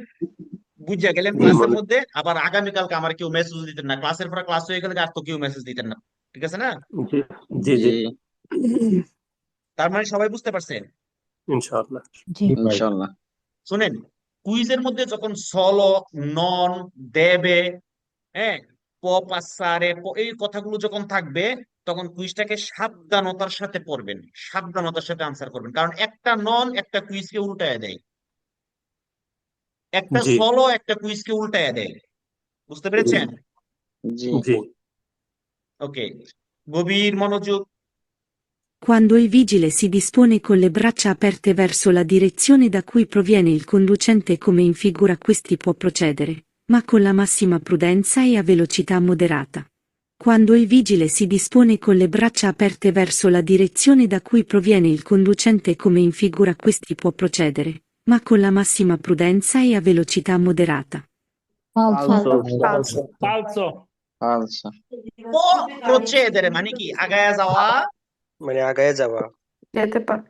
বুঝা গেলেন ক্লাসের মধ্যে, আবার আগামীকালকে আমার কেউ মেসেজ দিতেন না, ক্লাসের পর ক্লাস হয়ে গেলে আর তো কেউ মেসেজ দিতেন না, ঠিক আছে না? জি জি জি তার মানে সবাই বুঝতে পারছেন? ইনশাআল্লাহ Inshallah. শুনেন, কুইজের মধ্যে যখন সলো, নন, দেবে, হ্যাঁ, পাসারে, এই কথাগুলো যখন থাকবে, তখন কুইজটাকে সাবধানতার সাথে পড়বেন, সাবধানতার সাথে আনসার করবেন, কারণ একটা নন একটা কুইজকে উল্টায় দেয়, একটা জি সলো একটা কুইজকে উল্টায় দেয়, বুঝতে পেরেছেন? জি জি ওকে, গভীর মনোযোগ। Quando il vigile si dispone con le braccia aperte verso la direzione da cui proviene il conducente come in figura questi può procedere, ma con la massima prudenza e a velocità moderata. Quando il vigile si dispone con le braccia aperte verso la direzione da cui proviene il conducente come in figura questi può procedere, ma con la massima prudenza e a velocità moderata. Falso. Falso. Falso. Falso. প্রচেডারে মানে কি? আগায়া যাওয়া, মানে আগায় যাওয়া যেতে পারে।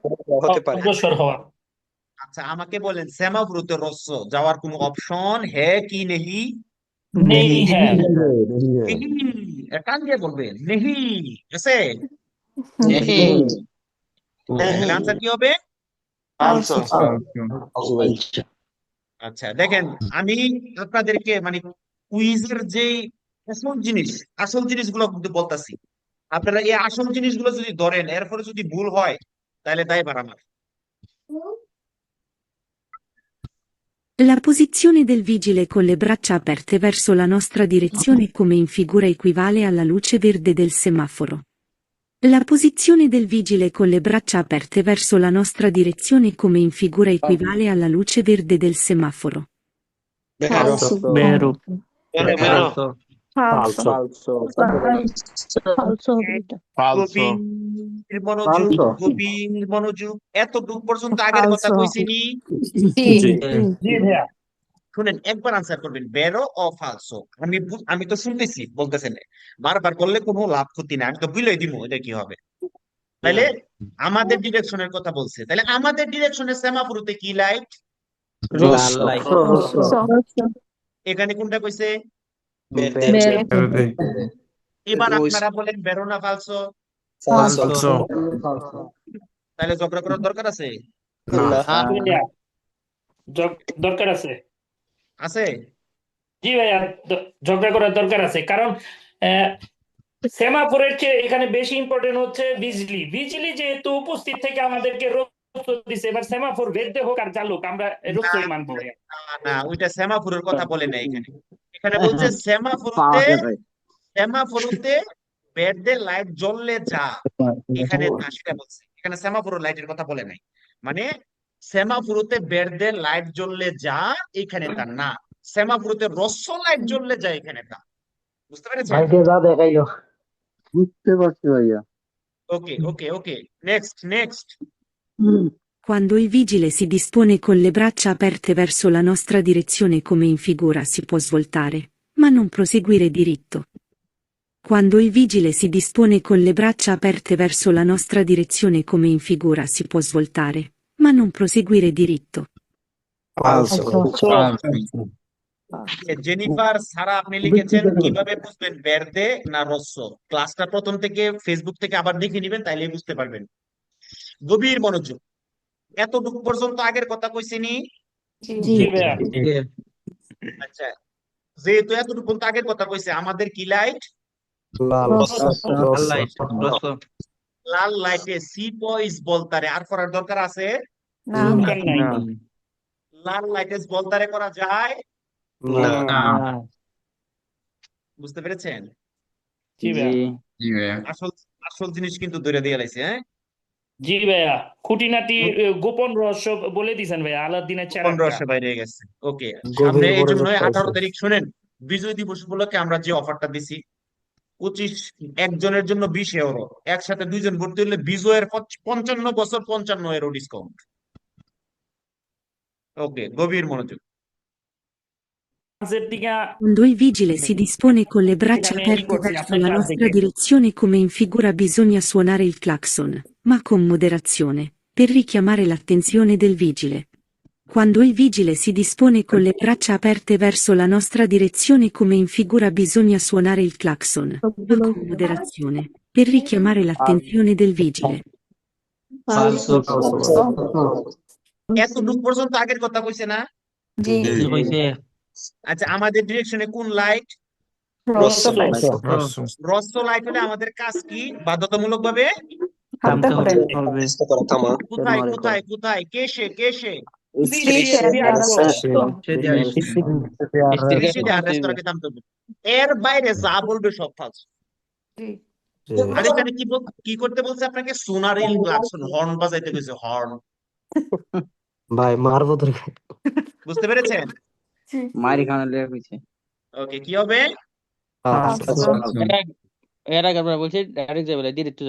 হতে পারে। অগ্রসর হওয়া। আচ্ছা আমাকে বলেন, সেমাফোরতে রস্য যাওয়ার কোনো অপশন হে কি নেহি? নেই হ্যাঁ। নেহি, কান দিয়ে বলবেন নেহি, আছে? Nehi. তাহলে আনসার কি হবে? Falso. আচ্ছা দেখেন, আমি আপনাদেরকে মানে কুইজের যে আসল জিনিসগুলো কিন্তু বলতাছি, আপনারা এই আসল জিনিসগুলো যদি ধরেন, এরপরে যদি ভুল হয় তাহলে দায়ভার আমার। La posizione del vigile con le braccia aperte verso la nostra direzione come in figura equivale alla luce verde del semaforo. La posizione del vigile con le braccia aperte verso la nostra direzione come in figura equivale alla luce verde del semaforo. Falso. Vero. Falso. Falso. Falso. গভীর মনোযোগ, গভীর মনোযোগ। এতটুকু পর্যন্ত আগের কথা Falso. কইছিনি? জি। জি জি ভাইয়া। শুনেন, একবার আনসার করবেন, বেরো ও ফালসো। আমি তো শুনতেছি, বলতেছেন না। বারবার করলে কোনো লাভ ক্ষতি নাই, আমি তো বুঝলেই দিব এটা কি হবে। তাহলে আমাদের ডিরেকশনের কথা বলছে, তাহলে আমাদের ডিরেকশনে সেমাফোরতে কি লাইট? এখানে কোনটা কইছে? এবার আপনারা বলেন বেরো না ফালসো? তাহলে ঝগড়া করার দরকার আছে? জি ভাইয়া। দরকার আছে। আছে? জি ভাইয়া, ঝগড়া করার দরকার আছে, কারণ সেমাফোরের চেয়ে এখানে বেশি ইম্পর্টেন্ট হচ্ছে বিজলি। বিজলি যেহেতু উপস্থিত থেকে আমাদেরকে রোস্ত দিছে, এবার সেমাফোর ভেদে হোক আর জালুক, আমরা রোস্তই মানবো ভাইয়া। না, ওইটা সেমাফোরের কথা বলে না এখানে। এখানে বলছে সেমাফোরতে বেডে লাইট জ্বললে যা এখানে তা, সেটা বলছে। এখানে সেমাফোরের লাইটের কথা বলে নাই। মানে সেমাফোরতে বেডে লাইট জ্বললে যা এখানে তা না, সেমাফোরতে রস্য লাইট জ্বললে যা এখানে তা। বুঝতে পেরেছেন? বুঝতে পারছি ভাইয়া। ওকে ওকে ওকে, next. Quando il vigile si dispone con le braccia aperte verso la nostra direzione come in figura si può svoltare, ma non proseguire diritto. Quando il vigile si dispone con le braccia aperte verso la nostra direzione come in figura si può svoltare, ma non proseguire diritto. ফালসো Jennifer সারা আপনি লিখেছেন কিভাবে বুঝবেন বেরদে না রস্য? ক্লাসটা প্রথম থেকে ফেসবুক থেকে আবার দেখে নিবেন, তাইলে বুঝতে পারবেন। গভীর মনোযোগ। এতটুকু পর্যন্ত আগের কথা কইছিনি? জি ভাইয়া আচ্ছা, যেহেতু এতটুকু পর্যন্ত আগের কথা কইছে, আমাদের কি লাইট? লাল লাল লাইটে সি পয়েস বলতারে আর করার দরকার আছে? না দরকার নাই লাল লাইটে বলতারে করা যায়? না বুঝতে পেরেছেন? জি ভাইয়া আসল আসল জিনিস কিন্তু ধরে দিয়ে লাইছে। হ্যাঁ, জি ভাইয়া খুঁটিনাটি গোপন রহস্য বলে দিছেন ভাইয়া আলাউদ্দিনের চেরাগটা। 15 বাইরে গেছে। ওকে, গভীর সামনে এই জন্য মনোযোগ 18 পাইছে। তারিখ শুনেন, বিজয় দিবস উপলক্ষে আমরা যে অফারটা দিছি 25 একজনের জন্য 20 ইউরো, একসাথে দুইজন ভর্তি হলে বিজয়ের 55 বছর 55 ইউরো ডিসকাউন্ট। ওকে, গভীর মনোযোগ। ফ্রান্সের দিকে Quando il vigile si dispone con le braccia Bene, aperte Igor, sì, verso apri la il nostra classico. direzione come in figura bisogna suonare il clacson, ma con moderazione, per richiamare l'attenzione del vigile. Quando il vigile si dispone con le braccia aperte verso la nostra direzione come in figura bisogna suonare il clacson, ma con moderazione, per richiamare l'attenzione del vigile. ফালসো এতটুকু পর্যন্ত আগের কথা কইছে না? জি আচ্ছা, আমাদের ডিরেকশনে কোন light? রস্য রস্য light হলে আমাদের কাজ কি? বাধ্যতামূলক ভাবে থামতে হবে কোথায় কোথায় কোথায় কেসে কেসে রেস্তোরাঁকে থামতে হবে। এর বাইরে যা বলবে সব ফালতু। জি আর এখানে কি করতে বলছে আপনাকে? সোনারিল ক্লাকসন, হর্ন বাজাইতে কইছে, হর্ন। ভাই মারবো তোর বুঝতে পেরেছেন? জি মারি খানা লেগে গেছে ওকে, কি হবে? এরা কারবার বলছে ডাইরেক্ট যাবে ডিরেক্ট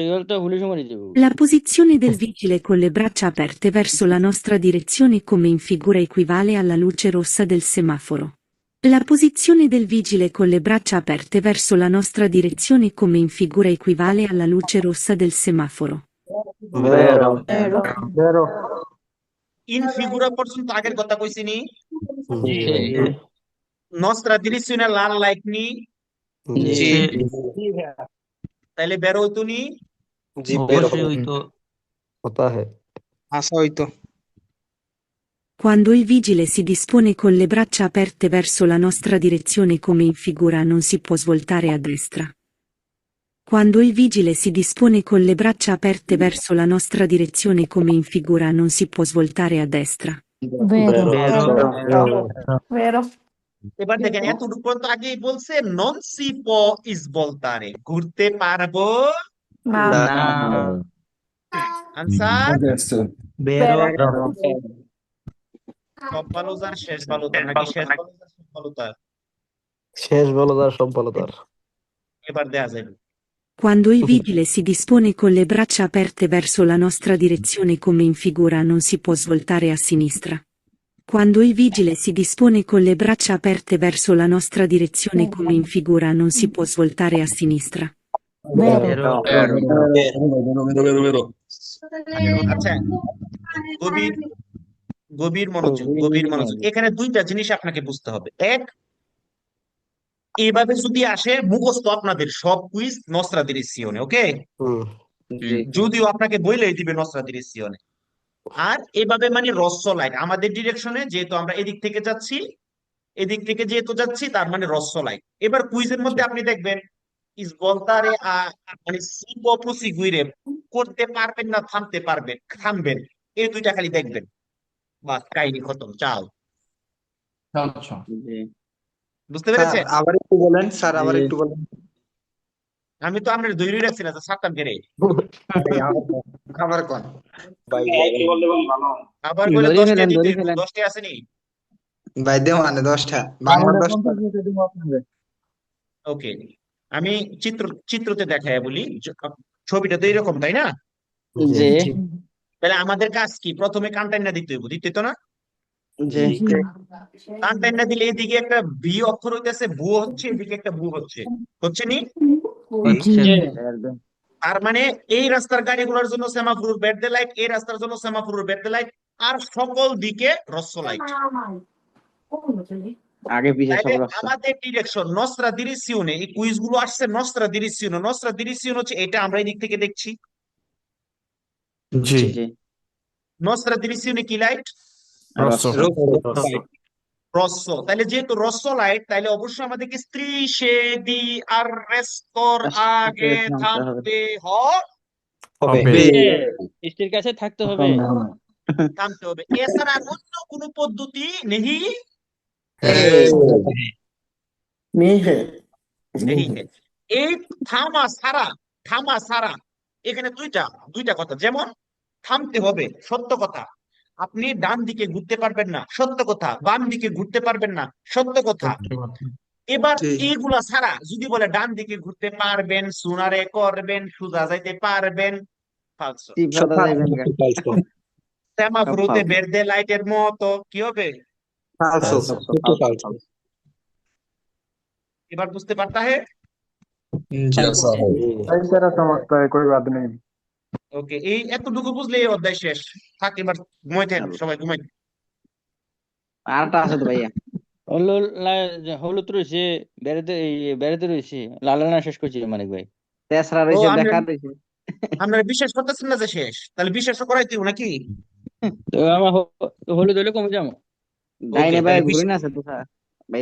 গেলে তো হুলি সময় যাবে La posizione del vigile con le braccia aperte verso la nostra direzione come in figura equivale alla luce rossa del semaforo. La posizione del vigile con le braccia aperte verso la nostra direzione come in figura equivale alla luce rossa del semaforo. ইন ফিগুরা পর্যন্ত আগের কথা কইছিনি? জি নস্ত্রা দিরিসিনে লাল light নি, জি ভাইয়া তাইলে বের হইতো নি? होता है আশা হইতো Quando il vigile si dispone con le braccia aperte verso la nostra direzione come in figura non si può svoltare a destra. Quando il vigile si dispone con le braccia aperte verso la nostra direzione come in figura non si può svoltare a destra. vero এবার দেখেন, এতটুকু পর্যন্ত আগেই বলছে নন C প ইস বলতারে, ঘুরতে পারবো না আনসার vero সব ভালো যার শেষ ভালো তার, নাকি শেষ ভালো যার সব ভালো তার? শেষ বলো তার সব বলো তার এবার দেখা যাবে। Quando il vigile si dispone con le braccia aperte verso la nostra direzione come in figura non si può svoltare a sinistra. Quando il vigile si dispone con le braccia aperte verso la nostra direzione come in figura non si può svoltare a sinistra. আচ্ছা, গভীর গভীর মনোযোগ। এখানে দুইটা জিনিস আপনাকে বুঝতে হবে। এক, এইভাবে যদি আসে মুখস্থ আপনাদের সব কুইজ নস্ত্রা দিরেসিওনে, ওকে? যদিও আপনাকে বইলেই দিবে নস্ত্রা দিরেসিওনে। আর এভাবে মানে রস্য লাইট আমাদের ডিরেকশনে, যেহেতু আমরা এদিক থেকে যাচ্ছি, এদিক থেকে যেহেতু যাচ্ছি তার মানে রস্য লাইট। এবার কুইজের মধ্যে আপনি দেখবেন ইস বলতারে মানে সিপো প্রসিগুইরে করতে পারবেন না থামবেন, এই দুইটা খালি দেখবেন, বাস কাহিনী খতম। চাও, বুঝতে পেরেছেন? আবার একটু বলেন স্যার, আবার একটু বলেন। আমি তো আপনার ধৈর্য রাখছি না, সাতটাম কেড়ে আবার কোন আবার বলে 10টা দিতে 10টা আসেনি। ভাই দেও মানে 10টা বাংলা 10টা ওকে, আমি চিত্রতে দেখায় বলি। ছবিটা তো এরকম, তাই না? তাহলে আমাদের কাজ কি? প্রথমে কানটাইনা দিতে হইব, দিতে তো না? কানটাইনা দিলে এদিকে একটা ভি অক্ষর হইতেছে, ভু হচ্ছে, এদিকে একটা ভু হচ্ছে নি? তার মানে এই রাস্তার গাড়িগুলোর জন্য সেমাফোর বেড লাইট, এই রাস্তার জন্য সেমাফোর বেড লাইট, আর সকল দিকে হ্রস্ব লাইট। আগে পিছে সব তাইলে রাস্তা। আমাদের ডিরেকশন নস্ত্রা ডিরেকশনে, এই কুইজ গুলো আসছে নস্ত্রা ডিরেকশনে। নস্ত্রা ডিরেকশন হচ্ছে এটা, আমরা এই দিক থেকে দেখছি। জি জি নস্ত্রা ডিরেকশনে কি লাইট? রাস্তা। হ্রস্ব। তাহলে যেহেতু হ্রস্ব লাইট, তাহলে অবশ্যই আমাদেরকে স্ত্রী সে দি আর রেস্তর আগে থামতে হবে। স্ত্রীর কাছে থাকতে হবে। থামতে হবে। এছাড়া অন্য কোনো পদ্ধতি নেই नहीं है নেই হে। এই থামা সারা এখানে দুইটা কথা। যেমন থামতে হবে, সত্য কথা। আপনি ডান দিকে ঘুরতে পারবেন না, সত্য কথা। বাম দিকে ঘুরতে পারবেন না, সত্য কথা। এবার এইগুলা ছাড়া যদি বলে ডান দিকে ঘুরতে পারবেন, সুনারে করবেন, সুজা যাইতে পারবেন, ফালসো। তীব্রতা যাইবেন গা। সেমাফোরতে বেরদে লাইটের মতো কি হবে? এবার বুঝতে পারতা হে? जैसा है ওকে, এই এতটুকু বুঝলে এই অধ্যায় শেষ। থাক, এবার ঘুমাইতেন সবাই, ঘুমাই। আরটা আছে তো ভাইয়া। হলুদ রয়েছে, বেড়াতে রয়েছে, লালানা শেষ করছি মানিক ভাই। তেসরা রয়েছে, আমরা- দেখা রয়েছে। আপনারা বিশ্বাস করতেছেন না যে শেষ? তাহলে বিশ্বাস করাইতে হবে নাকি? তো আমার হলুদ হলে কমে যাবো। ডাইনে ভাই ঘুরে না আছে তো স্যার।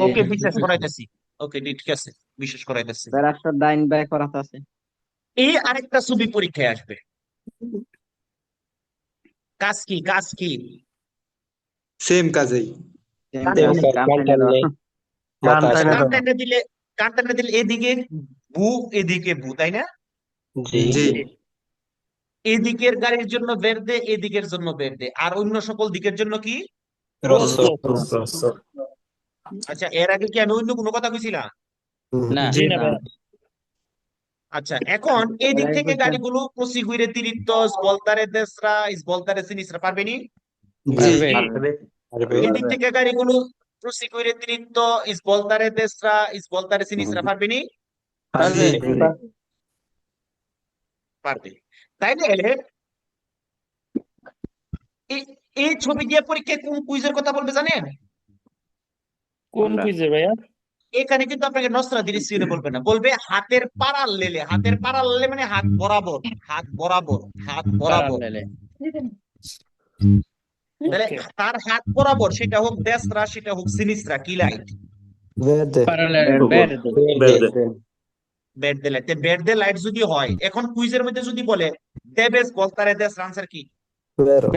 ওকে, বিশ্বাস করাইতেছি। ওকে, ঠিক আছে, বিশ্বাস করাইতেছি। রাস্তার ডাইন ব্যাক করাতে আছে। এই আরেকটা ছবি পরীক্ষায় আসবে। কাজ কি? সেম কাজেই। কান টানে দিলে এদিকে ভু, তাই না? জি এদিকের গাড়ির জন্য বেরদে, এদিকের জন্য বেরদে, আর অন্য সকল দিকের জন্য কি? আচ্ছা, এর আগে কি আমি অন্য কোনো কথা কইছিলাম? না জি না ভাই। আচ্ছা, এখন এদিক থেকে গাড়িগুলো প্রসিগুইরে তিরিত্ত স্বলতারে দেশরা স্বলতারে সিনিসরা পারবেনি? পারবে। এদিক থেকে গাড়িগুলো প্রসিগুইরে তিরিত্ত স্বলতারে দেশরা স্বলতারে সিনিসরা পারবেনি? পারবে। পারবে। তাইলে এই ছবি দিয়ে পরীক্ষায় কোন কুইজের কথা বলবে জানেন? কোন কুইজে ভাইয়া? এখানে কিন্তু আপনাকে নসরা দিরিসিনে বলবে না, বলবে হাতের পারাল লেলে। হাতের পারাল লেলে মানে হাত বরাবর। প্যারালালে। তাহলে তার হাত বরাবর, সেটা হোক দেশরা, সেটা হোক সিনিসরা, কি লাইট? Verde. প্যারালালে বেরদে লাইট। বেরদে লাইট যদি হয়, এখন কুইজের মধ্যে যদি বলে দেবেস বলতারে দেশ, আনসার কি? Vero.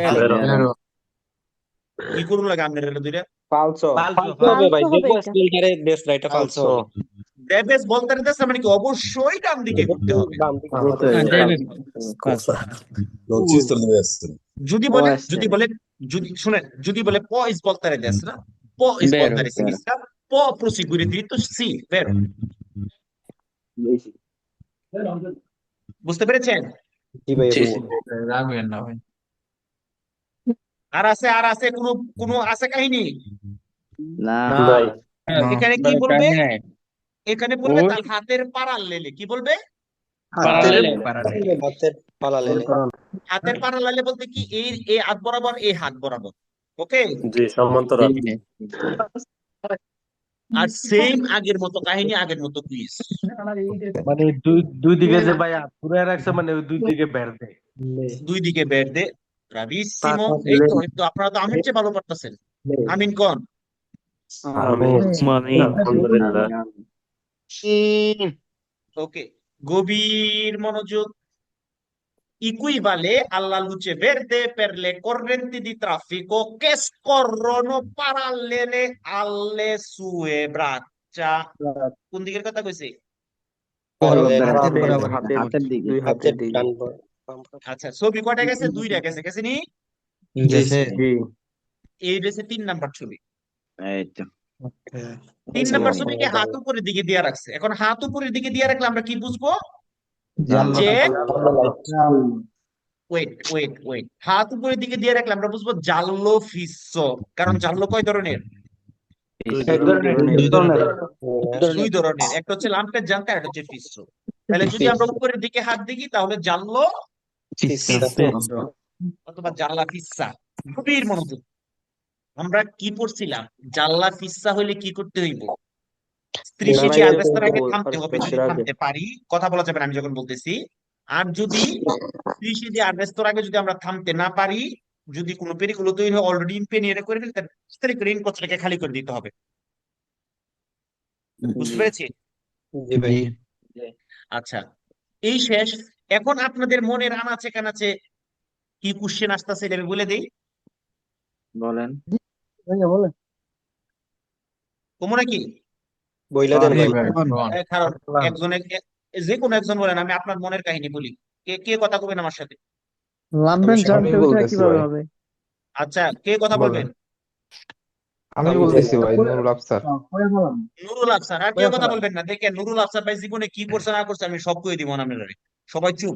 কি করুন লাগে আপনার দুইটা? দেবেস বলতারে দেশ মানে কি? অবশ্যই ডান দিকে ঘুরতে হবে। No chiste de este. যদি বলে প ইস বলতারে দেশ না, প ইস Vero, বলতারে সিনিসরা, প প্রসিগুইরে diritto, সি vero। বুঝতে পেরেছেন? আর আছে কোনো আছে কাহিনী? না এখানে কি বলবে? এখানে বলবে তার হাতের পারাল লেলে। কি বলবে? হাতের পারাল লেলে বলতে কি? এই হাত বরাবর, এই হাত বরাবর। ওকে, জি সমান্তরাল। আর সেম আগের মতো কাহিনী, আগের মতো কুইজ। মানে দুই দিকে যে ভাই পুরো রাখছে, মানে ওই দুই দিকে বের দেয়। দুই দিকে বের দে। ব্রাভিসিমো। এই তো আপনারা তো আমির চেয়ে ভালো পারতেছেন। আমিন কোন? আলহামদুলিল্লাহ। ওকে, গভীর মনোযোগ। Equivale alla luce verde per le correnti di traffico che scorrono parallele alle sue braccia. কোন দিকের কথা কইছি? হাতের দিকে। আচ্ছা, ছবি কয়টা গেছে? দুইটা গেছে নি? এই গেছে 3 নাম্বার ছবি। এই তো 3 নাম্বার ছবিকে হাত উপরের দিকে দিয়ে রাখছে। এখন হাত উপরের দিকে দিয়ে রাখলে আমরা কি বুঝবো? যে ওয়েট, হাত উপরের দিকে দিয়ে রাখলে আমরা বুঝবো জাল্লো ফিসো। কারণ জাল্লো কয় ধরনের? দুই ধরনের। একটা হচ্ছে লাম্পের জাঙ্কা, একটা হচ্ছে ফিসো। তাহলে যদি আমরা উপরের দিকে হাত দেখি, তাহলে জাল্লো অথবা জাল্লা ফিসা। গভীর মনোযোগ। আমরা কি পড়ছিলাম? জাল্লা ফিসা হইলে কি করতে হইব? স্ত্রী সেজে দাঁড়াইতে আলবেস্তার আগে হইব থামতে হবে, যদি আলবেস্টারের আগে। থামতে পারি। কথা বলা যাবে না আমি যখন বলতেছি। আর যদি স্ত্রী সেজে আলবেস্তার আগে যদি আমরা থামতে না পারি, যদি কোনো পেরিগুলো তৈরি হয়, অলরেডি ইম্পেনিয়ারে করে ফেলি, তাহলে রেইন কোচটাকে খালি করে দিতে হবে। বুঝতে জি পেরেছি? জি ভাই। আচ্ছা, এই শেষ। এখন আপনাদের মনের আনাচে কানাচে কি কোশ্চেন আসতেছে এটা আমি বলে দিই। বলেন। ভাইয়া বলেন। তোমরা কি বইলা দেন ভাই। কারণ একজনে যে কোনো একজন বলেন, আমি আপনার মনের কাহিনী বলি। কে কে কথা বলবেন আমার সাথে? আমি বলতেছি ভাই। আচ্ছা, কে কথা বলেন। বলবেন? আমি বলতেছি ভাই, নুরুল আফসার। নুরুল আফসার। আর কে কথা বলবেন না? দেখেন নুরুল আফসার ভাই জীবনে কি করছে না করছে আমি সব কই দিব না আপনারা। সবাই চুপ।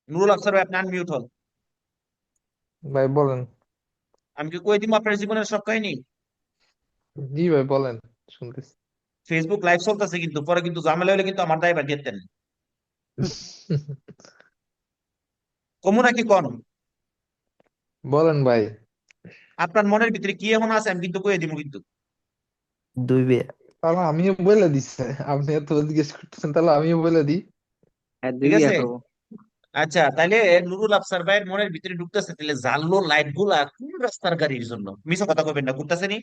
নুরুল আফসার ভাই, আপনি আনমিউট হন। ভাই বলেন। আমি কি কই দিব আপনার জীবনের সব কাহিনী? জি ভাই বলেন, শুনতেছি। ফেসবুক লাইভ চলতেছে কিন্তু, পরে কিন্তু ঝামেলা হলে কিন্তু আমার দায়ভার দিতেন। কমু নাকি কোন? বলেন ভাই। আপনার মনের ভিতরে কি এমন আছে আমি কিন্তু কই দিব কিন্তু। তাহলে আমিও বলে দিচ্ছে, আপনি এত জিজ্ঞেস করতেছেন, তাহলে আমিও বলে দিই। হ্যাঁ, ঠিক দুই আছে? করবো। আচ্ছা, তাইলে নুরুল আফসার ভাইয়ের মনের ভিতরে ঢুকতেছে, তাহলে জানলো লাইট গুলা কোন রাস্তার গাড়ির জন্য? মিছা কথা কইবেন না, ঘুরতেছে নি?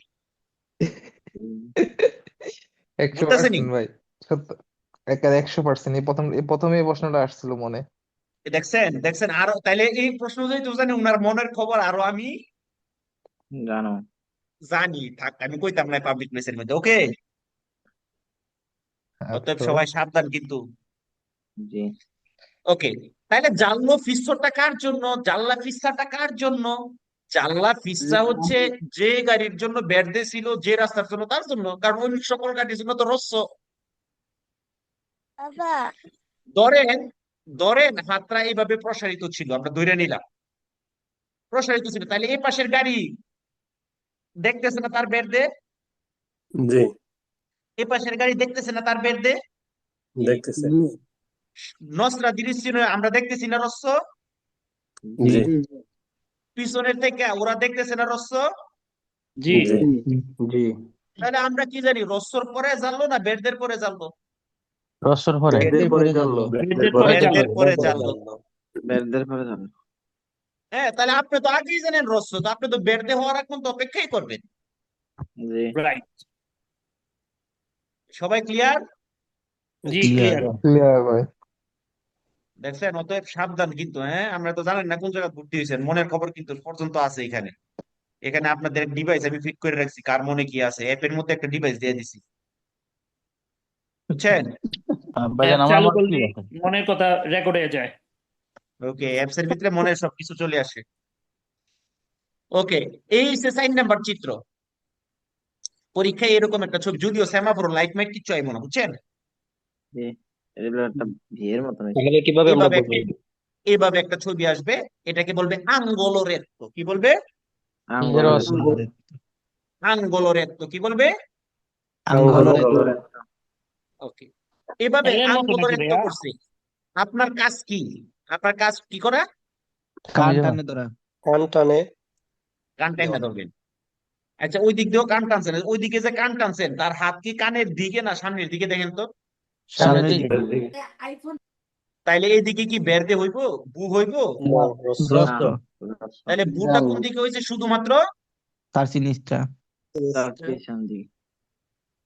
100% ভাই, সত্য, একেবারে 100%। প্রথমে এই প্রশ্নটা আসছিল মনে। দেখছেন দেখছেন? আরো তাইলে এই প্রশ্ন যদি তো জানি, উনার মনের খবর আরো আমি জানো। জানি। থাক, আমি কইতাম না পাবলিক প্লেসের মধ্যে। ওকে, অতএব আচ্ছা ভাই। সবাই সাবধান কিন্তু। জি। ওকে, তাহলে জানলো ফিসরটা কার জন্য? জানলা ফিসাটা কার জন্য? জানলা ফিসা হচ্ছে যে গাড়ির জন্য বেরদে ছিল, যে রাস্তার জন্য, তার জন্য। কারণ ওই সকল গাড়ির জন্য তো রস্য। ধরেন ধরেন হাতটা এইভাবে প্রসারিত ছিল, আমরা ধরে নিলাম প্রসারিত ছিল, তাহলে এই পাশের গাড়ি দেখতেছে না তার বেরদে? জি এই পাশের গাড়ি দেখতেছে না তার বেরদে? দেখতেছে। নসরা দৃষ্টি আমরা দেখতেছি না রস্য? জি পিছনের থেকে ওরা দেখতেছে না রস্য? জি জি জি। তাহলে আমরা কি জানি, রস্যর পরে জানলো না বেরদের পরে জানলো? রসর পরে। এদের পরে জানলো। বেডের পরে বেরদের জানলো। পরে জানলো। বেরদের পরে জানো। হ্যাঁ, তাহলে আপনি তো আগেই জানেন রস্য, তো আপনি তো বেরদে হওয়ার এখন তো অপেক্ষাই করবেন। জি। রাইট। সবাই ক্লিয়ার? জি ক্লিয়ার। ক্লিয়ার ভাই। দেখছেন? অতএব সাবধান কিন্তু। হ্যাঁ, আমরা তো জানেন না কোন জায়গায় ভর্তি হয়েছেন। মনের খবর কিন্তু পর্যন্ত আছে এখানে। এখানে আপনাদের ডিভাইস আমি ফিট করে রাখছি, কার মনে কি আছে। অ্যাপের মধ্যে একটা ডিভাইস দিয়ে দিছি, বুঝছেন? ভাইজান আমার চালু মনে কি করলে আছে? মনের কথা রেকর্ড হয়ে যায়। ওকে, অ্যাপস এর ভিতরে মনের সবকিছু চলে আসে। ওকে, এই হচ্ছে 4 নাম্বার চিত্র। পরীক্ষায় এরকম একটা ছবি, যদিও সেমাফোর লাইট মাইট কিচ্ছু আইব না, বুঝছেন? জি। এটা একটা বিয়ের মতন হয়েছে। তাহলে কিভাবে আমরা এভাবে বলবো? এভাবে একটা ছবি আসবে। এটাকে বলবে আঙ্গোলোরেত্তো। কি বলবে? আঙ্গোলোরেত্তো। কি বলবে? ওকে, এভাবে এলের মতো নাকি আঙ্গোলোরেত্তো ভাইয়া? করছে। আপনার কাজ কি? আপনার কাজ কি করা? কান টানে ধরা। কান টানে কান টাইনা ধরবেন। আচ্ছা, ওই দিক দিয়েও কান টানছেন। ওই দিকে যে কান টানছেন, তার হাত কি কানের দিকে না সামনের দিকে? দেখেন তো। সামনের দিকে। তাইলে এইদিকে কি বেরদে হইব? বু হইব? রস্ত। তাহলে বুটা কোন দিকে হয়েছে? শুধুমাত্র তার সিনিসটা। তার পেছন দিকে।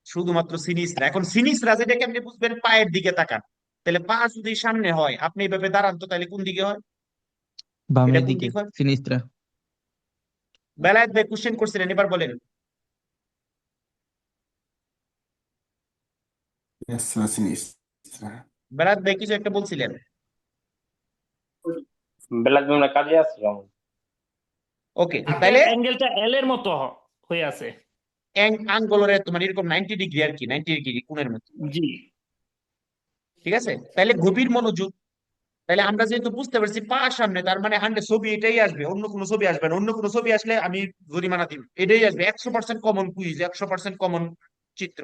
শুধুমাত্র সিনিসরা। এখন সিনিসরা যেটা কেমনে বুঝবেন? পায়ের দিকে তাকান। তাহলে পা যদি সামনে হয়, আপনি এইভাবে দাঁড়ান তো, তাহলে কোন দিকে হয়? এটা বামের কোন দিকে দিক হয়? সিনিসটা। বেলায়েত ভাই কোশ্চেন করছিলেন, এবার বলেন। বেলায়েত ভাই কিছু একটা বলছিলেন। কাজে আসলাম। ওকে, তাহলে অ্যাঙ্গেলটা এল এর মতো হয়ে আছে। আঙ্গোলের মানে এরকম 90 ডিগ্রি আর কি, 90 ডিগ্রি কোণের মতো। জি ঠিক আছে, তাহলে গভীর মনোযোগ। তাহলে আমরা যেহেতু বুঝতে পারছি পা সামনে, তার মানে 100 ছবি এটাই আসবে, অন্য কোনো ছবি আসবে না। অন্য কোনো ছবি আসলে আমি জরিমানা দিব। এটাই আসবে। 100% কমন কুইজ, 100% কমন চিত্র।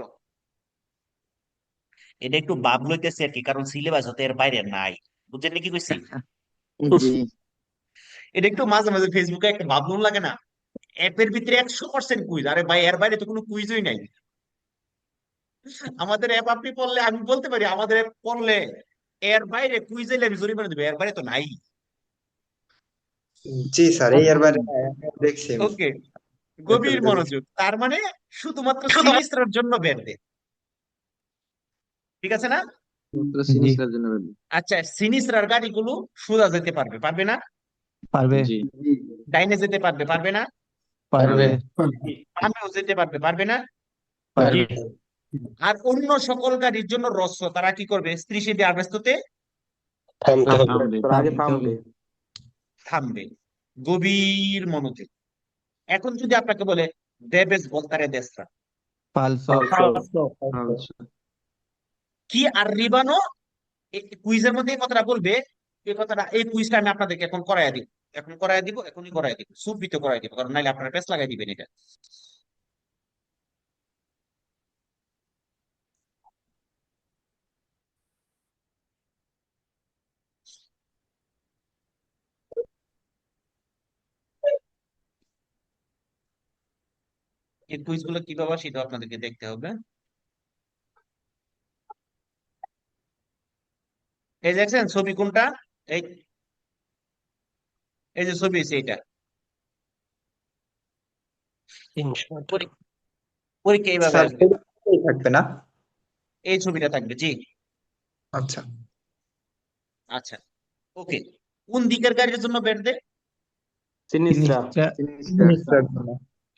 এটা একটু ভাব লইতেছে আর কি, কারণ সিলেবাস হতে এর বাইরে নাই। বুঝছেন কি কইছি? জি। এটা একটু মাঝে মাঝে ফেসবুকে একটা ভাবলুম লাগে না, অ্যাপের ভিতরে 100% কুইজ, আরে ভাই এর বাইরে তো কোনো কুইজই নাই। আমাদের অ্যাপ আপনি পড়লে আমি বলতে পারি, আমাদের অ্যাপ পড়লে এর বাইরে কুইজ এলে আমি জরিমানা দেবো, এর বাইরে তো নাই। জি স্যার, এই এর বাইরে দেখছি আমি। ওকে, গভীর মনোযোগ। তার মানে শুধুমাত্র সিনিস্টার জন্য বের দে, ঠিক আছে না? জি আচ্ছা, সিনিস্টার গাড়িগুলো সোজা যেতে পারবে, পারবে না? পারবে ডাইনে যেতে পারবে, পারবে না? পারবে বামেও যেতে পারবে, পারবে না? পারবে আর অন্য সকল গাড়ির জন্য হ্রস্ব, তারা কি করবে? স্ত্রী সেদে আবেস্ততে থামবে। গভীর মনোযোগ। এখন যদি আপনাকে বলে দেবেশ বলতারে দেশরা, পালসো কি arrivano, কুইজের মধ্যে এই কথাটা বলবে। এই কথাটা, এই কুইজটা আমি আপনাদেরকে এখন করাইয়া দিব, এখন করাইয়া দিব, এখনই করাইয়া দিব, সুবিতে করাইয়া দিব, কারণ নাইলে আপনারা পেস লাগাই দিবেন এটা। এই কুইজ গুলো কিভাবে সেটা আপনাদেরকে দেখতে হবে। এই যে দেখছেন ছবি কোনটা? এই এই যে ছবি আছে এটা, পরীক্ষা এইভাবে স্যার আসবে, এই থাকবে না? এই ছবিটা থাকবে। জি, আচ্ছা আচ্ছা, ওকে। কোন দিকের গাড়ির জন্য বের দে?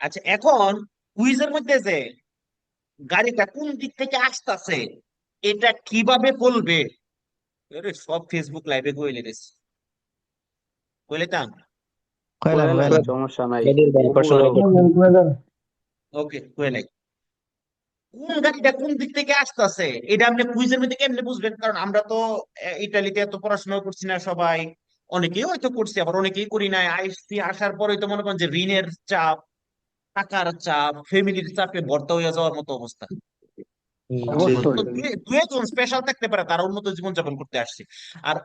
আচ্ছা, এখন কুইজের মধ্যে যে গাড়িটা কোন দিক থেকে আসতেছে এটা কিভাবে বলবে? আরে সব ফেসবুক লাইভে কইলে দিস, কইলে তা সমস্যা নাই ওকে, কইলে কোন গাড়িটা কোন দিক থেকে আসতেছে এটা আপনি কুইজের মধ্যে কেমনে বুঝবেন? কারণ আমরা তো ইতালিতে এত পড়াশোনা করছি না সবাই, অনেকেই হয়তো করছি, আবার অনেকেই করি নাই। আইসি আসার পরে তো মনে করেন যে ঋণের চাপ, টাকার চাপ, ফ্যামিলির চাপে ভর্তা হয়ে যাওয়ার মতো অবস্থা। তো দু একজন স্পেশাল থাকতে পারে, তারা উন্নত জীবনযাপন করতে আসছে। আর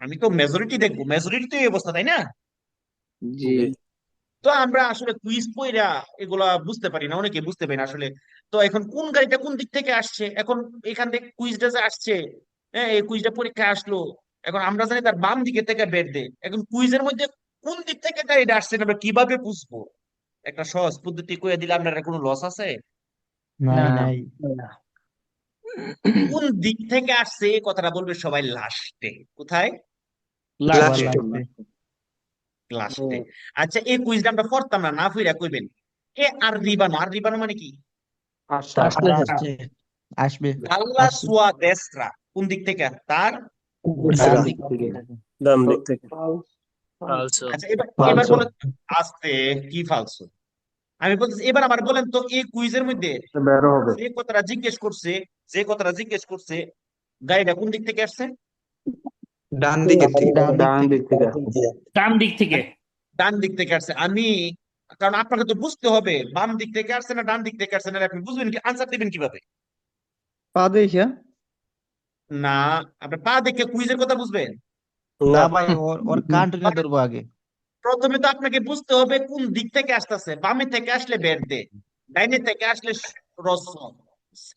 আমি তো মেজরিটি দেখবো, মেজরিটি তো এই অবস্থা, তাই না? তো আমরা আসলে কুইজ পড়া এগুলা বুঝতে পারি না, অনেকে বুঝতে পারি না আসলে। তো এখন কোন গাড়িটা কোন দিক থেকে আসছে, এখন এখান থেকে কুইজটা যে আসছে, হ্যাঁ এই কুইজটা পরীক্ষায় আসলো, এখন আমরা জানি তার বাম দিকে থেকে বের দে। এখন কুইজের মধ্যে কোন দিক থেকে গাড়িটা আসছে এটা আমরা কিভাবে বুঝবো? একটা সহজ পদ্ধতি কইয়া দিলে আপনার কোনো লস আছে? নাই কোন দিক থেকে আসছে এই কথাটা বলবে সবাই লাস্টে। কোথায়? লাস্টে। আচ্ছা, এই কুইজটা আমরা করতাম না, না ফিরা কইবেন এ আর রিবানো। আর রিবানো মানে কি? আসবে আল্লাহ সুয়া দেশরা কোন দিক থেকে? তার ডান দিক থেকে আচ্ছা, এবার বলেন আস্তে, কি ফালসু? আমি বলতেছি, এবার আবার বলেন তো এই কুইজের মধ্যে যে কথাটা জিজ্ঞেস করছে, যে কথাটা জিজ্ঞেস করছে গাড়িটা কোন দিক থেকে আসছে? ডান দিকের থেকে। ডান দিক থেকে। ডান দিক থেকে আসছে। আমি, কারণ আপনাকে তো বুঝতে হবে বাম দিক থেকে আসছে না ডান দিক থেকে আসছে, না আপনি বুঝবেন কি, আনসার দিবেন কিভাবে? পা দেখিয়া না, আপনি পা দেখে কুইজের কথা বুঝবেন? না ভাই ওর কান্ট্রি ধরবো আগে প্রথমে তো আপনাকে বুঝতে হবে কোন দিক থেকে আসতেছে। বামে থেকে আসলে বের দে, ডাইনে থেকে আসলে রস্য,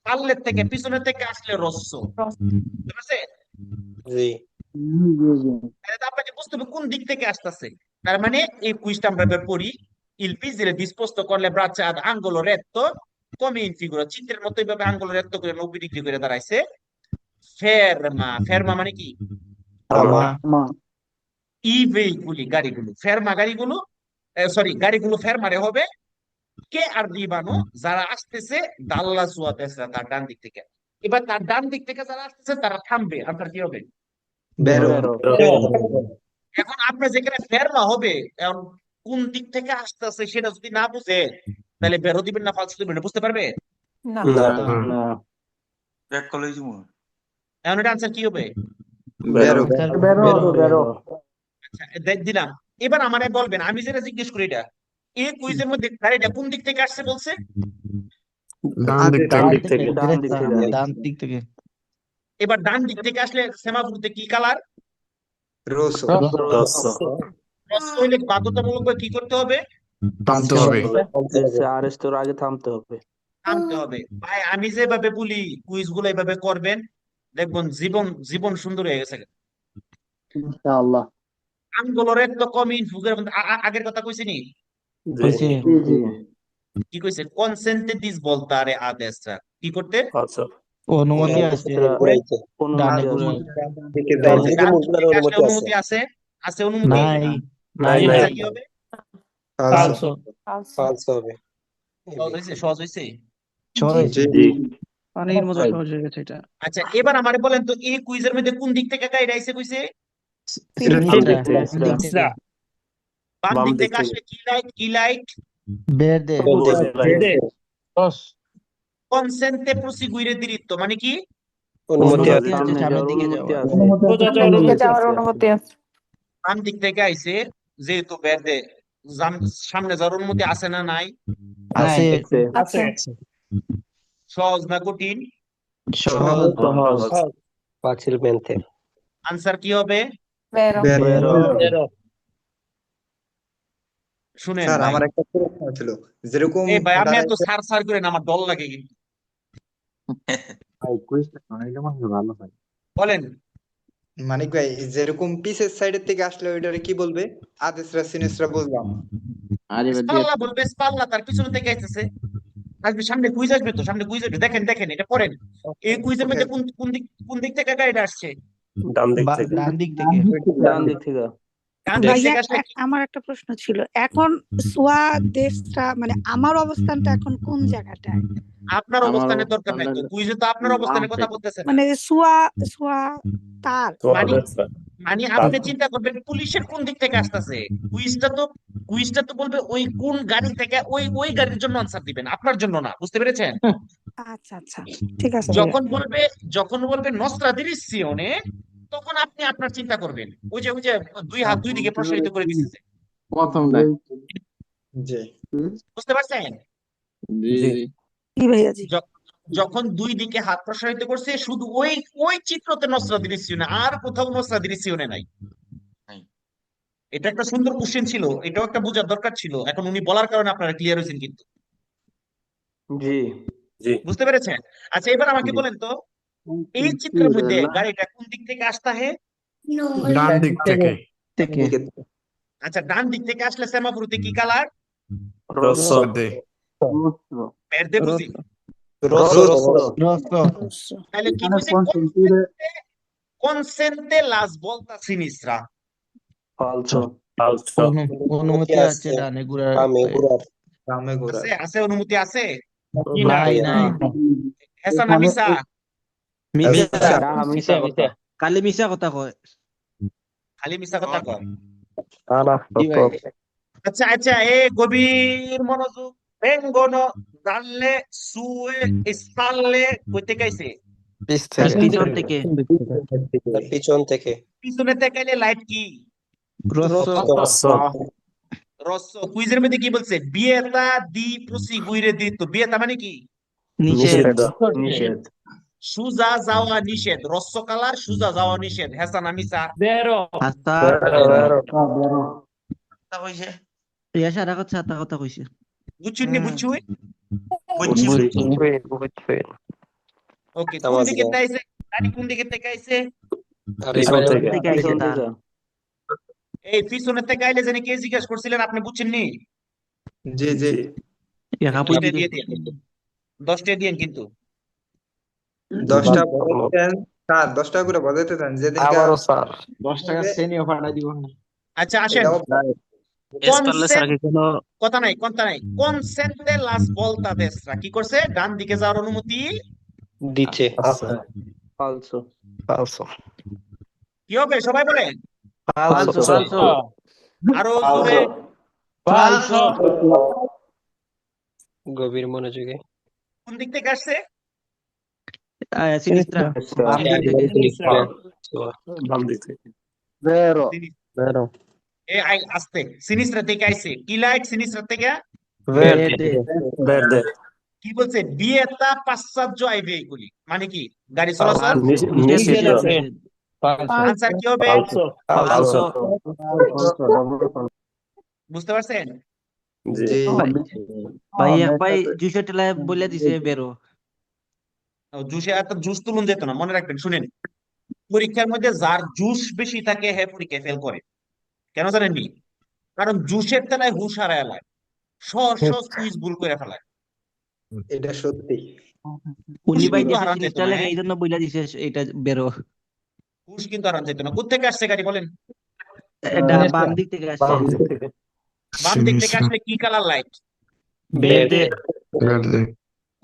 পাল্লের থেকে পিছনের থেকে আসলে রস্য, বুঝতে পারছেন? তাহলে তো আপনাকে বুঝতে হবে কোন দিক থেকে আসতেছে। তার মানে এই কুইজটা আমরা বের করি, il vigile disposto con le braccia ad angolo retto come in figura, চিত্রের মতো এইভাবে আঙ্গুল রেত্ত করে 90 ডিগ্রি করে দাঁড়াইছে। ফেরমা, ফেরমা মানে কি? ই ভেহিকুলি, গাড়িগুলো, ফেরমা গাড়িগুলো, সরি গাড়িগুলো ফেরমারে হবে কে আর রিবানো, যারা আসতেছে দাল্লা সুয়া দেশরা, তার ডান দিক থেকে। এবার তার ডান দিক থেকে যারা আসতেছে তারা থামবে, আপনার কি হবে? এখন আপনার যেখানে ফেরমা হবে, এখন কোন দিক থেকে আসতেছে সেটা যদি না বুঝে তাহলে বেরো দিবেন না ফালসু দিবেন, বুঝতে পারবে? না এখন এটা আনসার কি হবে? আচ্ছা, দিলাম। এবার আমারে বলবেন, আমি যেটা জিজ্ঞেস করি এটা এই কুইজের মধ্যে গাড়িটা কোন দিক থেকে আসছে বলছে? ডান দিক থেকে এবার ডান দিক থেকে আসলে সেমাফোরতে কি কালার? রোসো। রস্য হইলে বাধ্যতামূলক কি করতে হবে? টানতে হবে। আরেস্টের আগে থামতে হবে। টানতে হবে। ভাই আমি যেভাবে বলি কুইজ গুলো এভাবে করবেন, দেখবেন জীবন জীবন সুন্দর হয়ে গেছে। ইনশাআল্লাহ। আঙ্গুলের একটা কম ইনফুগের আগের কথা কইছি নি? কইছে কি কইছে? কনসেন্টে দিস বলতারে আদেশটা কি করতে? আচ্ছা, অনুমতি আছে ডানে দিকে ডান যাইতে দিকে আসলে অনুমতি আছে? আছে অনুমতি? নাই নাই আচ্ছা, নাই কি হবে? ফালসো ফালস হবে। সহজ হইছে? জি পানির মতো সহজ হয়ে গেছে এটা। আচ্ছা এবার আমারে বলেন তো এই কুইজের মধ্যে কোন দিক থেকে গাইড আইছে কইছে? সিনিস্ট্রা বাম বাম দিক দিক থেকে থেকে। আসলে কি লাইট? verde ভেদে কনসেন্টে প্রসিগুইরে diritto মানে কি? অনুমতি অনুমতি আছে সামনের দিকে যাওয়া সোজা যাওয়ার দিকে অনুমতি যাওয়ার আছে। অনুমতি আছে। বাম দিক থেকে আইছে যেহেতু বেরদে সামনে যাওয়ার অনুমতি আছে না নাই? আছে আছে সহজ না কঠিন? সহজ facilmente আনসার কি হবে? Vero. শুনেন স্যার ভাই, আমার একটা প্রশ্ন ছিল যেরকম এই ভাই আপনি দাঁড়ায়- এত সার সার করেন আমার ডর লাগে কিন্তু। বলেন। মানিক ভাই যেরকম পিসের সাইডের থেকে আসলে ওইটারে কি বলবে? আদেশরা সিনেসরা বললাম আরে বাদ স্পাল্লা বলবে, স্পাল্লা তার পিছনে থেকে আইতেছে। আসবে সামনে কুইজ আসবে তো, সামনে কুইজ আসবে, দেখেন দেখেন এটা পড়েন। এই কুইজের মধ্যে কোন দিক থেকে গাইড আসছে? ডান দিক থেকে। ডান দিক থেকে ডান দিক থেকে। ডান দিক ভাইয়া থেকে আসলে আমার একটা প্রশ্ন ছিল, এখন সোয়া দেশটা মানে আমার অবস্থানটা এখন কোন জায়গাটায়? আপনার আমার অবস্থানের দরকার নাই তো, অবস্থানের- কুইজে তো আপনার অবস্থানের কথা বলতেছে না। মানে সোয়া সোয়া তার তো মানে আদেশটা। মানে আপনি চিন্তা করবেন পুলিশের কোন দিক থেকে আসতেছে। কুইজটা তো বলবে ওই কোন গাড়ি থেকে, ওই গাড়ির জন্য আনসার দিবেন, আপনার জন্য না। বুঝতে পেরেছেন? আচ্ছা আচ্ছা ঠিক আছে ভাইয়া। যখন বলবে নস্ত্রা দিরিসিওনে, তখন আপনি আপনার চিন্তা করবেন। ওই যে দুই হাত দুই দিকে প্রসারিত করে দিতেছে। প্রথমটা জি বুঝতে পারছেন? জি ভাইয়া জি। যখন দুই দিকে হাত প্রসারিত করছে, শুধু ওই চিত্রতে নস্ত্রা দিরিসিওনে, আর কোথাও নস্ত্রা দিরিসিওনে নাই। এটা একটা সুন্দর কোশ্চেন ছিল, এটাও একটা বোঝার দরকার ছিল। এখন উনি বলার কারণে আপনারা ক্লিয়ার হয়েছেন কিন্তু। জি জি। বুঝতে পেরেছেন? আচ্ছা এবার আমাকে বলেন তো, এই চিত্রের মধ্যে গাড়িটা কোন দিক থেকে আসতে হয়? ডান দিক থেকে। আচ্ছা ডান দিক থেকে আসলে সেমাফোরতে কি কালার? রস্য। ভের্দে বুঝি? তাহলে কি কইছে? কনসেন্টে লাস ভলতা সিনিস্ট্রা। ফালসো। ফালসো। অনুমতি আছে ডানে ঘোরার গ্রামে ঘোরা আছে অনুমতি আছে? নাই নাই হেসা না মিসা? কালি মিশা কথা কয় খালি মিসা কথা কয়। জি ভাই। আচ্ছা আচ্ছা, গভীর মনোযোগ। ভেঙ্গনো জানলে সুয়ে স্পাললে কইতে গাইছে? পিছন থেকে পিছন থেকে পিছনে তাকাইলে লাইট কি? রস্য। রস্য। কুইজের মধ্যে কি বলছে? বিয়েতা দি প্রসিগুইরে দিত। বিয়েতা মানে কি? নিষেধ। নিষেধ। সুজা যাওয়া নিষেধ। রস্য কালার, সুজা যাওয়া নিষেধ। হেসা না মিসা? বেরো কথা কইছে বুঝছুন নি বুঝছুই? ওকে, কোন আমার দিকে দিকে। তাইছে? গাড়ি কোন দিকে থেকে আইছে? পিছন থেকে। এই পিছনের থেকে আইলে জানি কে জিজ্ঞেস করছিলেন, আপনি বুঝছেন নি? জি জি 10টা দিয়ে দিন, 10টা দিয়েন কিন্তু। 10টা বলেছেন স্যার, 10 টাকা করে বজাইতে দেন যেদিন আবারও স্যার। 10 টাকা শ্রেণীও ফাটা দিব না। আচ্ছা আসেন, কথা নাই কনসেন্টে লাস ভলতা দেশরা কি করছে? ডান দিকে যাওয়ার অনুমতি দিচ্ছে ফালসো। ফালসো। কি হবে সবাই বলেন? ফালসো। আরো জোরে। গভীর মনোযোগে কোন দিক থেকে আসছে? বাম দিক থেকে। আস্তে সিনিস্ট্রা থেকে আইছে। কি লাইট সিনিস্ট্রা থেকে? ভের্দে। কি বলছে? বিয়েতা পাশ্চাত্য আইবে এগুলি মানে কি? গাড়ি চলাচল নিষিদ্ধ। আনসার কি হবে? ফালসো ফালসো। বুঝতে পারছেন? জি জি ভাই জুসের টেলায় বলে দিছে বেরো। জুসে এত জুস তুলুন যেত না, মনে রাখবেন। শুনেন, পরীক্ষার মধ্যে যার জুস বেশি থাকে হ্যাঁ পরীক্ষায় ফেল করে। কেন জানেননি? কারণ জুসের তেলায় হুশ হারায় এলায়, সহজ সহজ কুইজ ভুল করে ফেলায়। এটা সত্যি। হুশ উনি ভাই কিন্তু দেশে হারান যেত জিনিসটা না, লাগে হ্যাঁ? এই জন্য বলে দিছে এটা বেরো। হুশ কিন্তু হারান যেত না। কোথেকে আসছে গাড়ি বলেন? এটা বাম দিক থেকে আসছে। বাম দিক থেকে। বাম দিক থেকে আসলে কি কালার লাইট? বেরদে। Verde.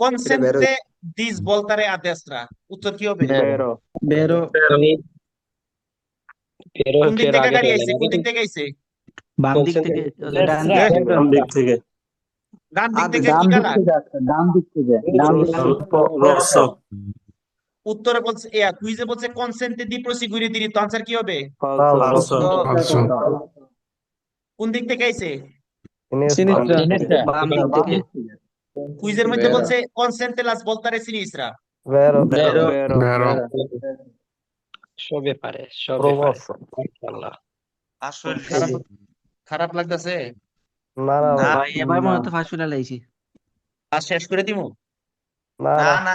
কনসেন্টে দিস বলতারে আদেশরা। উত্তর কি হবে? বেরো। কোন দিক থেকে গাড়ি আইছে? কোন দিক থেকে আইছে? বাম দিক থেকে ডান দিক লেফট থেকে। বাম দিক থেকে। ডান দিক থেকে কি কালার? রোসো। উত্তরে বলছে কুইজে বলছে কনসেন্টে দি প্রসিগুরি দিরি, তো আনসার কি হবে? ফালসো। Falso. কোন দিক থেকে আইছে? বাম দিক থেকে। কুইজের মধ্যে বলছে কনসেন্টে লাস বলতারে সিনিসরা। বেরো। Vero. খারাপ খারাপ লাগতেছে? ভাই এবার মনে হচ্ছে ফার্স্ট ফিনাল আইছি। কাজ শেষ করে দিমু? না,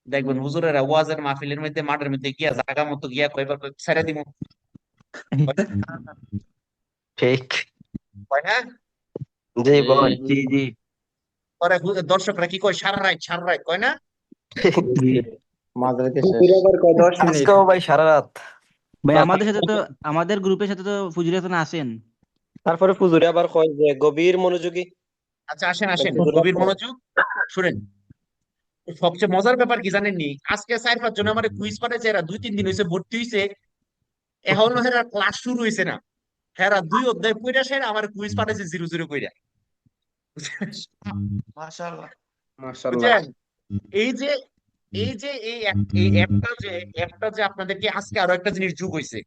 দেখবেন হুজুরেরা ওয়াজের মাহফিলের মধ্যে মাঠের মধ্যে গিয়া জায়গা মতো গিয়া কয়বার ছেড়ে দিমু, ঠিক। কয় না? জি জি। পরে দর্শকরা কি কয়, সারা রাত কয় না? আবার কয় 10 মিনিট। ভাই আমাদের সাথে তো আমাদের গ্রুপের সাথে তো ফুজির হাসান আছেন। তারপরে ফুজুরে আবার কয় যে গভীর মনোযোগী। আচ্ছা আসেন গভীর মনোযোগ শুনেন। সবচেয়ে মজার ব্যাপার কি জানেননি? আজকে 4-5 জন আমার কুইজ পাঠাইছে, এরা 2-3 দিন হয়েছে ভর্তি হয়েছে, এখনো হেরা ক্লাস শুরু হয়েছে না। হেরা 2 অধ্যায় পড়া সেরা আমার কুইজ পাঠাইছে 0-0 কইরা। মাশাআল্লাহ। বুঝছেন? এই যে এই অ্যাপটা যে আপনাদেরকে আজকে আরো একটা জিনিস যোগ হয়েছে।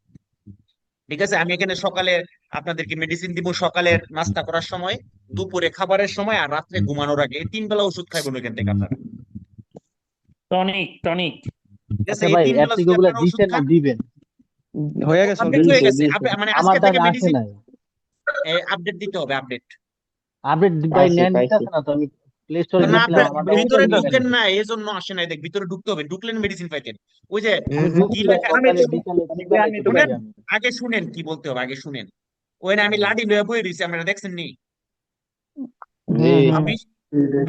ঠিক আছে, আমি এখানে সকালে আপনাদেরকে মেডিসিন দিব, সকালের নাস্তা করার সময়, দুপুরে খাবারের সময়, আর রাত্রে ঘুমানোর আগে। এই 3 বেলা ওষুধ খাইবেন ওইখান থেকে আপনারা। টনিক ঠিক আছে, এই 3 বেলা যদি আপনারা ওষুধ খান, হয়ে গেছে আপডেট হয়ে গেছে। মানে আজকে থেকে মেডিসিন আপডেট দিতে হবে, আপডেট। না, আপনার ভিতরে ঢুকেন না, এই জন্য আসে নাই। দেখ, ভিতরে ঢুকতে হবে, ঢুকলেন মেডিসিন পাইতেন। ওই যে কি লেখা, শুনেন, আগে শুনেন কি বলতে হবে, আগে শুনেন। ওই না আমি লাডি লয়ে বই রইছি, আপনারা দেখছেন নি? আমি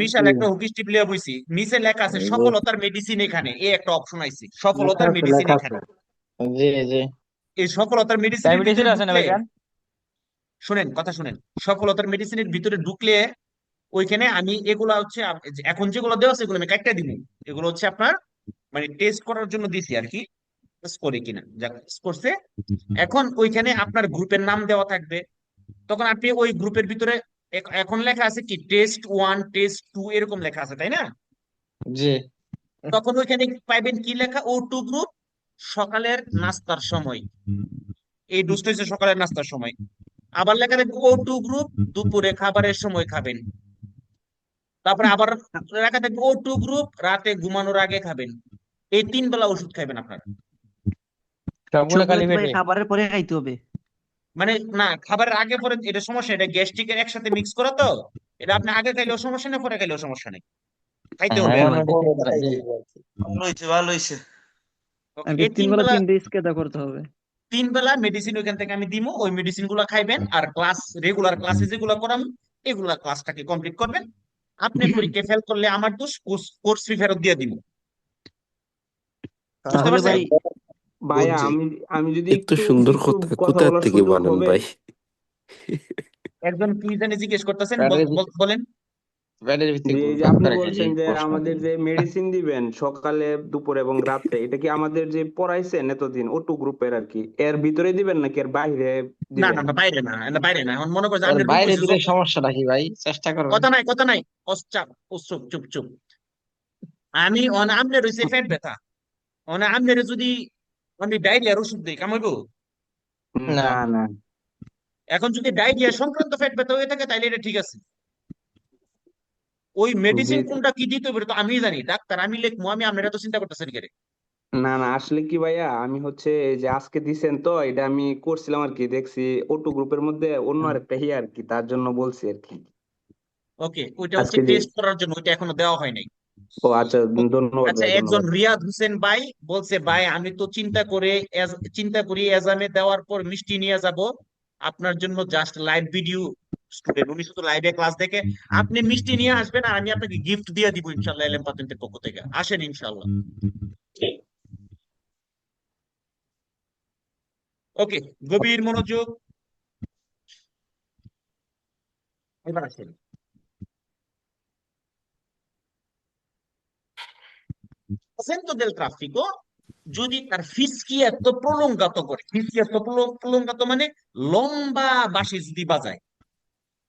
বিশাল একটা হুকি স্টিপ লয়ে বইছি, নিচে লেখা আছে সফলতার মেডিসিন এখানে। এই একটা অপশন আইছে, সফলতার মেডিসিন এখানে। এই সফলতার মেডিসিনের ভিতরে ঢুকলে, শুনেন কথা শুনেন, সফলতার মেডিসিনের ভিতরে ঢুকলে ওইখানে আমি এগুলা হচ্ছে এখন যেগুলো দেওয়া আছে এগুলো আমি কাটটা দিব। এগুলো হচ্ছে আপনার মানে টেস্ট করার জন্য দিছি আর কি, করে কিনা যাক করছে। এখন ওইখানে আপনার গ্রুপের নাম দেওয়া থাকবে, তখন আপনি ওই গ্রুপের ভিতরে এখন লেখা আছে কি টেস্ট 1 টেস্ট 2 এরকম লেখা আছে, তাই না? তখন ওইখানে পাইবেন কি লেখা, O2 গ্রুপ সকালের নাস্তার সময়। এই ডোজটা হচ্ছে সকালের নাস্তার সময়। আবার লেখা থাকবে O2 গ্রুপ দুপুরে খাবারের সময় খাবেন। তারপরে আবার লেখা থাকবে O2 গ্রুপ রাতে ঘুমানোর আগে খাবেন। এই 3 বেলা ওষুধ খাবেন আপনারা। সবগুলো ভাই খাবারের পরে খাইতে হবে। মানে না, খাবারের আগে পরে এটা সমস্যা, এটা গ্যাস্ট্রিকের একসাথে মিক্স করা তো। এটা আপনি আগে খাইলেও সমস্যা নেই, পরে খাইলেও সমস্যা নেই, খাইতে হবে। ভালো হইছে। এই 3 বেলা 3 করতে হবে। 3 বেলা মেডিসিন ওইখান থেকে আমি দিব, ওই মেডিসিন গুলা খাইবেন। আর ক্লাস রেগুলার ক্লাসে যেগুলো করাম এগুলা ক্লাসটাকে কমপ্লিট করবেন। আপনি পরীক্ষা ফেল করলে আমার দোষ, কোর্স ফি ফেরত দিয়ে দিব। বুঝতে পারছেন? ভাইয়া আমি যদি একটু সুন্দর কথা কোথা থেকে বলেন ভাই? একজন কি জানি জিজ্ঞেস করতেছেন, বলেন। আপনি বলছেন যে আমাদের যে মেডিসিন দিবেন সকালে দুপুরে এবং রাত্রে, এটা কি আমাদের যে পড়াইছেন এতদিন O2 গ্রুপের আর কি এর ভিতরে দিবেন নাকি এর বাইরে না দিবেন? না বাইরে না, বাইরে না। এখন মনে করছে আপনি বাইরে দিলে সমস্যাটা কি ভাই? চেষ্টা করবেন। কথা নাই চুপ। আমি আমনে রইছে পেট ব্যথা, আমনের যদি আমি ডায়রিয়ার ওষুধ দিই কামাইবো? না। এখন যদি ডায়রিয়া সংক্রান্ত পেট ব্যথা হয়ে থাকে তাইলে এটা ঠিক আছে। ওই মেডিসিন কোনটা কি দিতে হবে তো আমি জানি, ডাক্তার আমি লিখবো, আমি আপনারা তো চিন্তা করতেছেন কেন? না না, আসলে কি ভাইয়া, আমি হচ্ছে এই যে আজকে দিছেন তো, এটা আমি করছিলাম আর কি, দেখছি ওটু গ্রুপের মধ্যে অন্য আরেকটা ই আর কি, তার জন্য বলছি আর কি। ওকে, ওইটা হচ্ছে আজকে যে, টেস্ট করার জন্য, ওইটা এখনো দেওয়া হয় নাই। ও আচ্ছা, ধন্যবাদ আচ্ছা, ভাই, একজন ধন্যবাদ। রিয়াদ হোসেন ভাই বলছে, ভাই আমি তো চিন্তা করি এজামে দেওয়ার পর মিষ্টি নিয়ে যাব আপনার জন্য, জাস্ট লাইভ ভিডিও স্টুডেন্ট, উনি শুধু লাইভে ক্লাস দেখে, আপনি মিষ্টি নিয়ে আসবেন আর আমি আপনাকে গিফট দিয়ে দিব ইনশাল্লাহ, এলএম পাতেন্টের পক্ষ থেকে। আসেন ইনশাল্লাহ। ওকে, গভীর মনোযোগ, এবার আসেন। Acento del tráfico যদি তার ফিসকিয়াতো প্রলঙ্গাত করে, ফিসকিয়াতো প্রলঙ্গাত মানে লম্বা বাঁশি যদি বাজায়,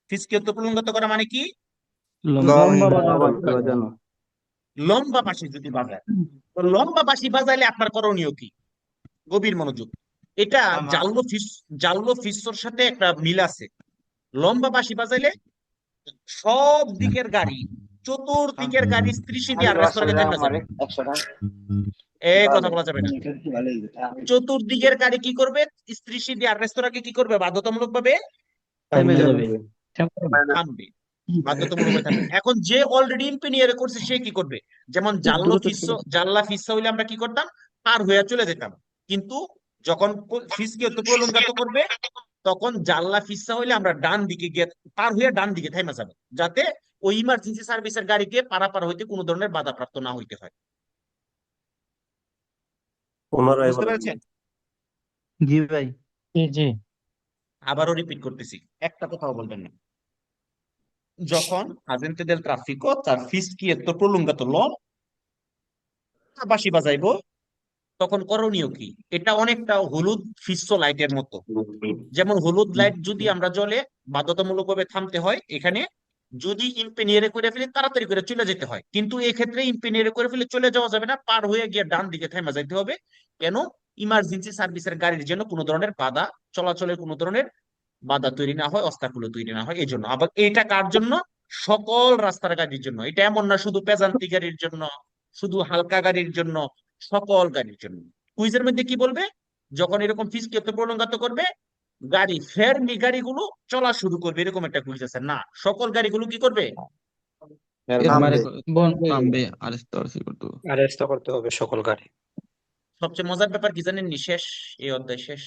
ফিসকিয়াতো প্রলঙ্গাত করা মানে কি? লম্বা লম্বা বাজানো। লম্বা বাঁশি যদি বাজায়, তো লম্বা বাঁশি বাজাইলে আপনার করণীয় কি? গভীর মনোযোগ, এটা জাল্লো ফিসর সাথে একটা মিল আছে। লম্বা বাঁশি বাজাইলে সব দিকের গাড়ি, চতুর্দিকের গাড়ি স্ত্রীশিদি আর রেস্তোরাঁকে থামে যাবে, কথা বলা যাবে না। চতুর্দিকের গাড়ি কি করবে? স্ত্রীশিদি আর রেস্তোরাঁকে কি করবে? বাধ্যতামূলক ভাবে থামবে, বাধ্যতামূলক ভাবে থামবে। এখন যে অলরেডি ইম্পিনিয়ার করছে সে কি করবে? যেমন জাল্লা ফিসা হইলে আমরা কি করতাম? পার হয়ে চলে যেতাম, কিন্তু যখন ফিসকে প্রলঙ্গাত করবে তখন জাল্লা ফিসা হইলে আমরা ডান দিকে গিয়ে পার হয়ে ডান দিকে থাইমা যাবে, যাতে ওই ইমার্জেন্সি সার্ভিসের গাড়িকে পারাপার হইতে কোনো ধরনের বাধাপ্রাপ্ত না হইতে হয়। পুনরায় বুঝতে বলেন। পেরেছেন? জি ভাই। জি। আবারও রিপিট করতেছি, একটা কথাও বলবেন না। যখন agente del tráfico তার ফিসকিয়েতো প্রলঙ্গাত বাঁশি বাজাইবো, তখন করণীয় কি? এটা অনেকটা হলুদ ফিসো লাইটের মতো। যেমন হলুদ লাইট যদি আমরা জ্বলে বাধ্যতামূলক ভাবে থামতে হয়, এখানে যদি ইম্পেনিয়ারে করে ফেলে তাড়াতাড়ি করে চলে যেতে হয়, কিন্তু এক্ষেত্রে ইম্পেনিয়ারে করে ফেলে চলে যাওয়া যাবে না, পার হয়ে গিয়ে ডান দিকে থেমে যাইতে হবে। কেন? ইমার্জেন্সি সার্ভিসের গাড়ির যেন কোনো ধরনের বাধা, চলাচলের কোনো ধরনের বাধা তৈরি না হয়, অস্তাকুলো তৈরি না হয়, এই জন্য। আবার এটা কার জন্য? সকল রাস্তার গাড়ির জন্য। এটা এমন না শুধু পেজান্তি গাড়ির জন্য, শুধু হালকা গাড়ির জন্য, সকল গাড়ির জন্য। কুইজের মধ্যে কি বলবে? যখন এরকম ফিসকিয়াতো প্রলঙ্গাত করবে, ফেরমি গাড়িগুলো চলা শুরু করবে, এরকম একটা কুইজ আছে না? সকল গাড়িগুলো কি করবে? আরেস্ট করতে হবে সকল গাড়ি। সবচেয়ে মজার ব্যাপার কি জানেন? শেষ, এই অধ্যায় শেষ।